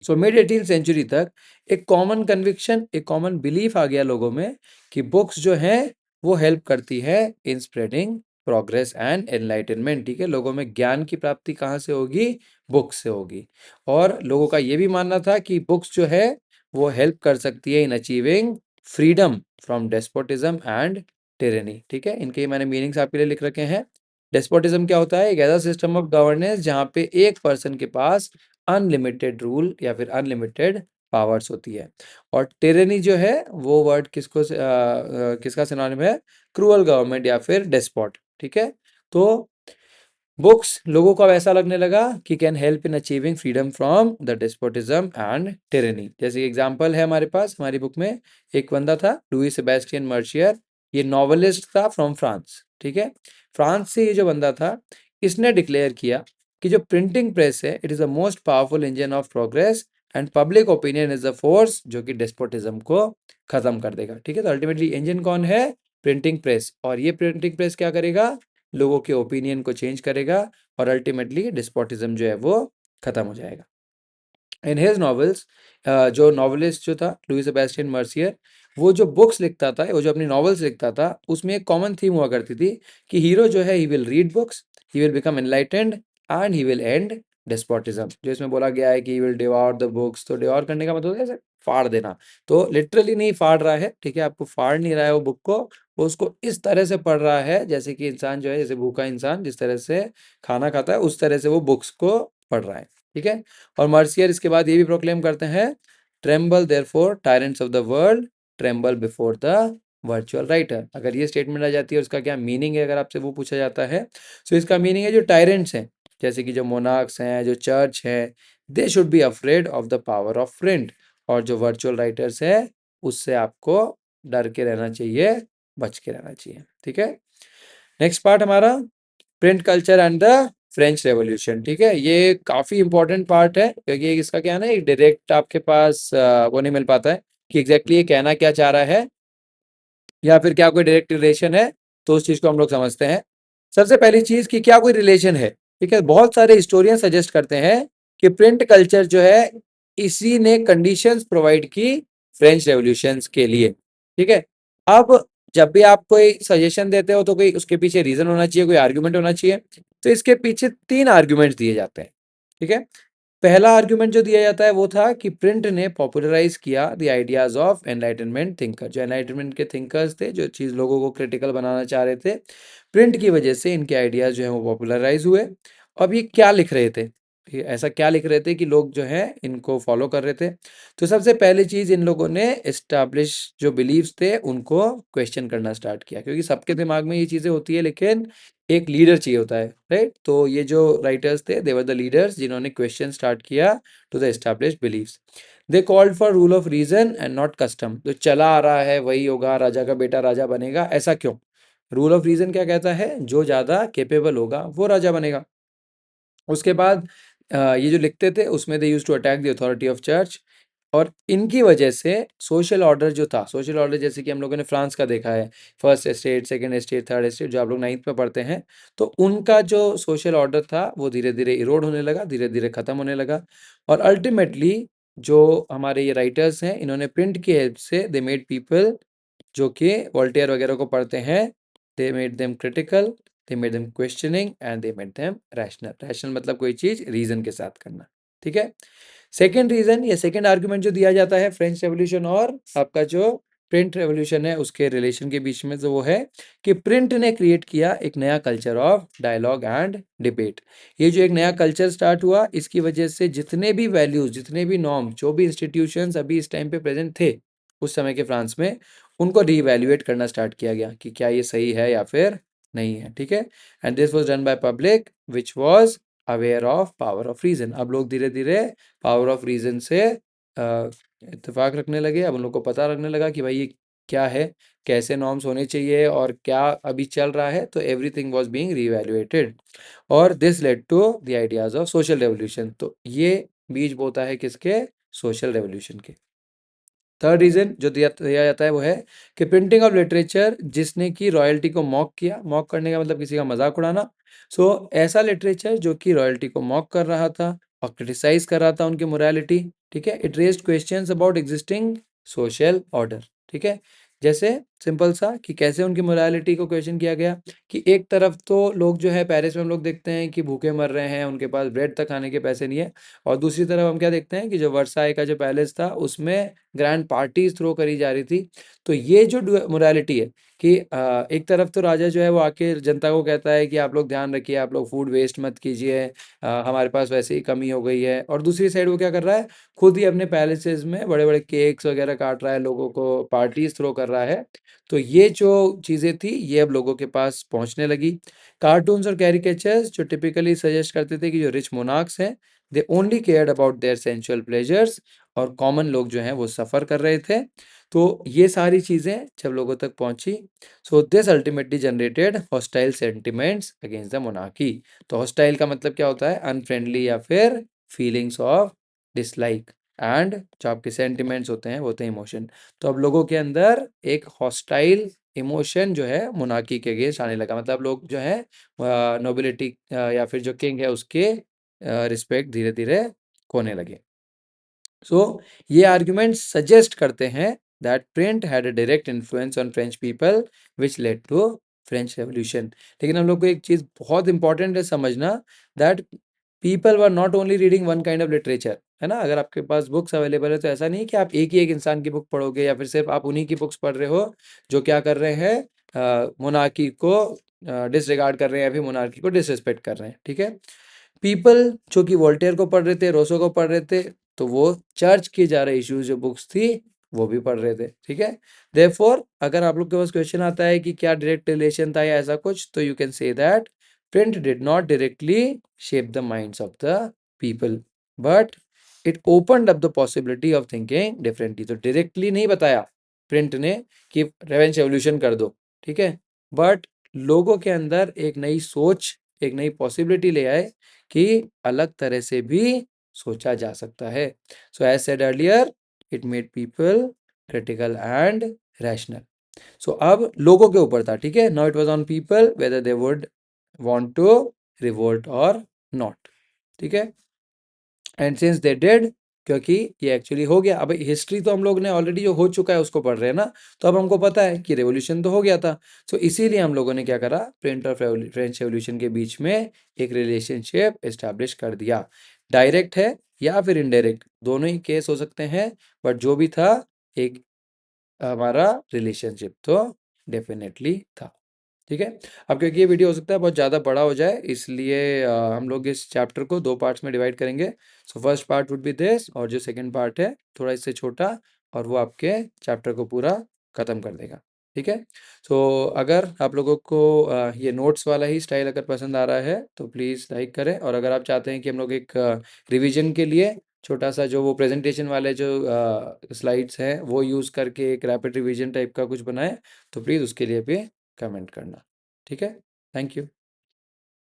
सो मिड 18th सेंचुरी तक एक कॉमन कन्विक्शन, एक कॉमन बिलीफ आ गया लोगों में कि बुक्स जो है वो हेल्प करती है in spreading progress and enlightenment, ठीक है। लोगों में ज्ञान की प्राप्ति कहाँ से होगी? बुक्स से होगी। और लोगों का ये भी मानना था कि बुक्स जो है वो हेल्प कर सकती है in achieving freedom from despotism and tyranny, ठीक है। इनके मैंने मीनिंग्स आपके लिए लिख रखे हैं। डेस्पोटिज्म क्या होता है? एक ऐसा सिस्टम ऑफ गवर्नेंस जहाँ पे एक पर्सन के पास अनलिमिटेड रूल या फिर अनलिमिटेड पावर्स होती है। और टिरेनी जो है वो वर्ड किसका सिनोनिम है? क्रूअल गवर्नमेंट या फिर डेस्पॉट, ठीक है। तो बुक्स लोगों को अब ऐसा लगने लगा कि can help in achieving freedom from the despotism and tyranny. जैसे एग्जांपल है हमारे पास, हमारी बुक में एक बंदा था लुई सेबेस्टियन मर्शियर, ये नॉवेलिस्ट था फ्रॉम फ्रांस, ठीक है। फ्रांस से ये जो बंदा था, इसने डिक्लेयर किया कि जो प्रिंटिंग प्रेस है it is the most powerful engine of progress and public opinion is the force जो कि डेस्पोटिज्म को खत्म कर देगा, ठीक है। तो अल्टीमेटली इंजन कौन है? Printing press. और ये प्रिंटिंग प्रेस क्या करेगा? लोगों के ओपिनियन को चेंज करेगा और अल्टीमेटली डिस्पोटिज्म जो है वो खत्म हो जाएगा। इन हिज नॉवेल्स, जो नॉवेलिस्ट जो था लुई सेबेस्टियन मर्सियर, वो जो बुक्स लिखता था, वो जो अपनी नॉवेल्स लिखता था, उसमें एक कॉमन थीम हुआ करती थी कि हीरो जो है he will read books, he will become enlightened and he will and despotism. जो इसमें बोला गया है कि he will devour the books, तो डिवोर करने का मतलब है ऐसे फाड़ देना। तो लिटरली नहीं फाड़ रहा है, ठीक है, आपको फाड़ नहीं रहा है वो बुक को, वो उसको इस तरह से पढ़ रहा है जैसे कि इंसान जो है, जैसे भूखा इंसान जिस तरह से खाना खाता है उस तरह से वो बुक्स को पढ़ रहा है, ठीक है। और मर्सियर इसके बाद ये भी प्रोक्लेम करते हैं, tremble therefore tyrants of the world, tremble before the virtual writer. अगर ये स्टेटमेंट आ जाती है, उसका क्या मीनिंग है अगर आपसे वो पूछा जाता है, तो इसका मीनिंग है जो टायरेंट्स हैं, जैसे कि जो मोनार्क्स हैं, जो चर्च है, they should be afraid of the power of print. और जो वर्चुअल राइटर्स है उससे आपको डर के रहना चाहिए, बच के रहना चाहिए, ठीक है। नेक्स्ट पार्ट हमारा print culture and the French revolution, ठीक है। ये काफी इंपॉर्टेंट पार्ट है क्योंकि इसका क्या है ना, एक डायरेक्ट आपके पास वो नहीं मिल पाता है कि एग्जैक्टली ये कहना क्या चाह रहा है या फिर क्या कोई डायरेक्ट रिलेशन है, तो उस चीज को हम लोग समझते हैं। सबसे पहली चीज कि क्या कोई रिलेशन है, ठीक है। बहुत सारे हिस्टोरियन सजेस्ट करते हैं कि प्रिंट कल्चर जो है इसी ने कंडीशंस प्रोवाइड की फ्रेंच रेवोल्यूशन के लिए, ठीक है। अब जब भी आप कोई सजेशन देते हो तो कोई उसके पीछे रीजन होना चाहिए, कोई आर्ग्यूमेंट होना चाहिए। तो इसके पीछे 3 आर्ग्यूमेंट्स दिए जाते हैं, ठीक है। पहला आर्ग्यूमेंट जो दिया जाता है वो था कि प्रिंट ने पॉपुलराइज किया the ideas of enlightenment thinker. जो एनलाइटनमेंट के थिंकर्स थे, जो चीज लोगों को क्रिटिकल बनाना चाह रहे थे, प्रिंट की वजह से इनके आइडियाज जो है वो पॉपुलराइज हुए। अब ये क्या लिख रहे थे, ये ऐसा क्या लिख रहे थे कि लोग जो है इनको फॉलो कर रहे थे? तो सबसे पहली चीज, इन लोगों ने एस्टैब्लिश जो बिलीव्स थे उनको क्वेश्चन करना स्टार्ट किया, क्योंकि सबके दिमाग में ये चीजें होती है लेकिन एक लीडर चाहिए होता है, राइट। तो ये जो राइटर्स थे दे वर द लीडर्स जिन्होंने क्वेश्चन स्टार्ट किया to the established beliefs. They called for rule of reason and not custom. जो चला आ रहा है वही होगा, राजा का बेटा राजा बनेगा, ऐसा क्यों? रूल ऑफ रीजन क्या कहता है? जो ज्यादा केपेबल होगा वो राजा बनेगा। उसके बाद ये जो लिखते थे उसमें they use to attack the authority of church. और इनकी वजह से सोशल ऑर्डर जो था, सोशल ऑर्डर जैसे कि हम लोगों ने फ्रांस का देखा है, first estate, second estate, third estate, जो आप लोग 9th में पढ़ते हैं, तो उनका जो सोशल ऑर्डर था वो धीरे धीरे इरोड होने लगा, धीरे धीरे खत्म होने लगा। और अल्टीमेटली जो हमारे ये राइटर्स हैं, इन्होंने प्रिंट की हेल्प से दे मेड पीपल जो कि वोल्टेयर वगैरह को पढ़ते हैं, they made them critical, they made them questioning and they made them rational. Rational मतलब कोई चीज रीजन के साथ करना, ठीक है। सेकेंड रीजन या सेकेंड आर्गुमेंट जो दिया जाता है फ्रेंच रेवोल्यूशन और आपका जो प्रिंट रेवोल्यूशन है उसके रिलेशन के बीच में, तो वो है कि प्रिंट ने क्रिएट किया एक नया culture of dialogue and debate. ये जो एक नया कल्चर स्टार्ट हुआ, इसकी वजह से जितने भी वैल्यूज, जितने भी नॉर्म, जो भी इंस्टीट्यूशंस अभी इस टाइम पे प्रेजेंट थे उस समय के फ्रांस में, उनको रीवैल्यूएट करना स्टार्ट किया गया कि क्या ये सही है या फिर नहीं है, ठीक है। And this was done by public which was aware of power of reason. अब लोग धीरे धीरे पावर ऑफ रीजन से इत्तेफाक रखने लगे। अब उन लोग को पता लगने लगा कि भाई ये क्या है, कैसे नॉर्म्स होने चाहिए और क्या अभी चल रहा है। तो एवरीथिंग वाज बीइंग रीवैल्यूएटेड और this led to the ideas of social revolution. तो ये बीज बोता है किसके? सोशल रेवोल्यूशन के। थर्ड रीजन जो दिया जाता है वो है कि प्रिंटिंग ऑफ लिटरेचर, जिसने कि रॉयल्टी को मॉक किया। मॉक करने का मतलब किसी का मजाक उड़ाना। सो ऐसा लिटरेचर जो कि रॉयल्टी को मॉक कर रहा था और क्रिटिसाइज कर रहा था उनकी मोरालिटी, ठीक है। It raised questions about existing social order, ठीक है। जैसे सिंपल सा कि कैसे उनकी मोरालिटी को क्वेश्चन किया गया कि एक तरफ तो लोग जो है पेरिस में हम लोग देखते हैं कि भूखे मर रहे हैं, उनके पास ब्रेड तक खाने के पैसे नहीं है, और दूसरी तरफ हम क्या देखते हैं कि जो वर्साई का जो पैलेस था उसमें ग्रैंड पार्टीज थ्रो करी जा रही थी। तो ये जो मोरालिटी है कि एक तरफ तो राजा जो है वो आके जनता को कहता है कि आप लोग ध्यान रखिए, आप लोग फूड वेस्ट मत कीजिए, हमारे पास वैसे ही कमी हो गई है, और दूसरी साइड वो क्या कर रहा है, खुद ही अपने पैलेसेस में बड़े बड़े केक्स वगैरह काट रहा है, लोगों को पार्टीज थ्रो कर रहा है। तो ये जो चीज़ें थी ये अब लोगों के पास पहुंचने लगी। कार्टून्स और कैरिकेचर्स जो टिपिकली सजेस्ट करते थे कि जो रिच मोनार्क्स हैं they only cared about their sensual pleasures, और कॉमन लोग जो हैं वो सफ़र कर रहे थे। तो ये सारी चीज़ें जब लोगों तक पहुंची, so this ultimately generated hostile sentiments against the monarchy. तो हॉस्टाइल का मतलब क्या होता है, अनफ्रेंडली या फिर फीलिंग्स ऑफ डिसलाइक, एंड जो आपके सेंटिमेंट्स होते हैं वो होते हैं इमोशन। तो अब लोगों के अंदर एक हॉस्टाइल इमोशन जो है मोनार्की के अगेंस्ट आने लगा, मतलब लोग जो है नोबिलिटी या फिर जो किंग है उसके रिस्पेक्ट धीरे धीरे खोने लगे। सो ये आर्ग्यूमेंट्स सजेस्ट करते हैं that print had a direct influence on French people which led to French revolution. लेकिन हम लोग को एक चीज़ बहुत इंपॉर्टेंट है समझना, that people were not only reading one kind of literature, है ना। अगर आपके पास बुक्स अवेलेबल है तो ऐसा नहीं कि आप एक ही एक इंसान की बुक पढ़ोगे या फिर सिर्फ आप उन्हीं की बुक्स पढ़ रहे हो जो क्या कर रहे हैं, मोनार्की को डिसरिगार्ड कर रहे हैं या फिर मोनार्की को डिसरिस्पेक्ट कर रहे हैं, ठीक है। पीपल जो कि वोल्टेयर को पढ़ रहे थे, रोसो को पढ़ रहे थे, तो वो चर्च की जा रही इश्यूज जो बुक्स थी वो भी पढ़ रहे थे, ठीक है। देयरफॉर अगर आप लोग के पास क्वेश्चन आता है कि क्या डायरेक्ट रिलेशन था या ऐसा कुछ, तो you can say that print did not directly shape the minds of the people, but it opened up the possibility of thinking differently. तो डायरेक्टली नहीं बताया प्रिंट ने कि रेवेंस एवोल्यूशन कर दो, ठीक है, बट लोगों के अंदर एक नई सोच, एक नई पॉसिबिलिटी ले आए कि अलग तरह से भी सोचा जा सकता है। So as said earlier, it made people critical and rational. So अब लोगों के ऊपर था, ठीक है। Now it was on people whether they would want to revolt or not, ठीक है। एंड सिंस दे डिड, क्योंकि ये एक्चुअली हो गया। अब हिस्ट्री तो हम लोग ने ऑलरेडी जो हो चुका है उसको पढ़ रहे हैं ना, तो अब हमको पता है कि रेवोल्यूशन तो हो गया था। सो इसीलिए हम लोगों ने क्या करा, प्रिंट और फ्रेंच रेवोल्यूशन के बीच में एक रिलेशनशिप एस्टैब्लिश कर दिया। डायरेक्ट है या फिर इनडायरेक्ट, दोनों ही केस हो सकते हैं, बट जो भी था एक हमारा रिलेशनशिप तो डेफिनेटली था, ठीक है। अब क्योंकि ये वीडियो हो सकता है बहुत ज़्यादा बड़ा हो जाए, इसलिए हम लोग इस चैप्टर को 2 पार्ट्स में डिवाइड करेंगे। So first part would be this, और जो सेकंड पार्ट है थोड़ा इससे छोटा, और वो आपके चैप्टर को पूरा ख़त्म कर देगा, ठीक है। सो अगर आप लोगों को ये नोट्स वाला ही स्टाइल अगर पसंद आ रहा है तो प्लीज़ लाइक करें, और अगर आप चाहते हैं कि हम लोग एक रिवीजन के लिए छोटा सा जो वो प्रेजेंटेशन वाले जो स्लाइड्स हैं वो यूज़ करके एक रैपिड रिवीजन टाइप का कुछ बनाएं, तो प्लीज़ उसके लिए भी कमेंट करना, ठीक है। Thank you.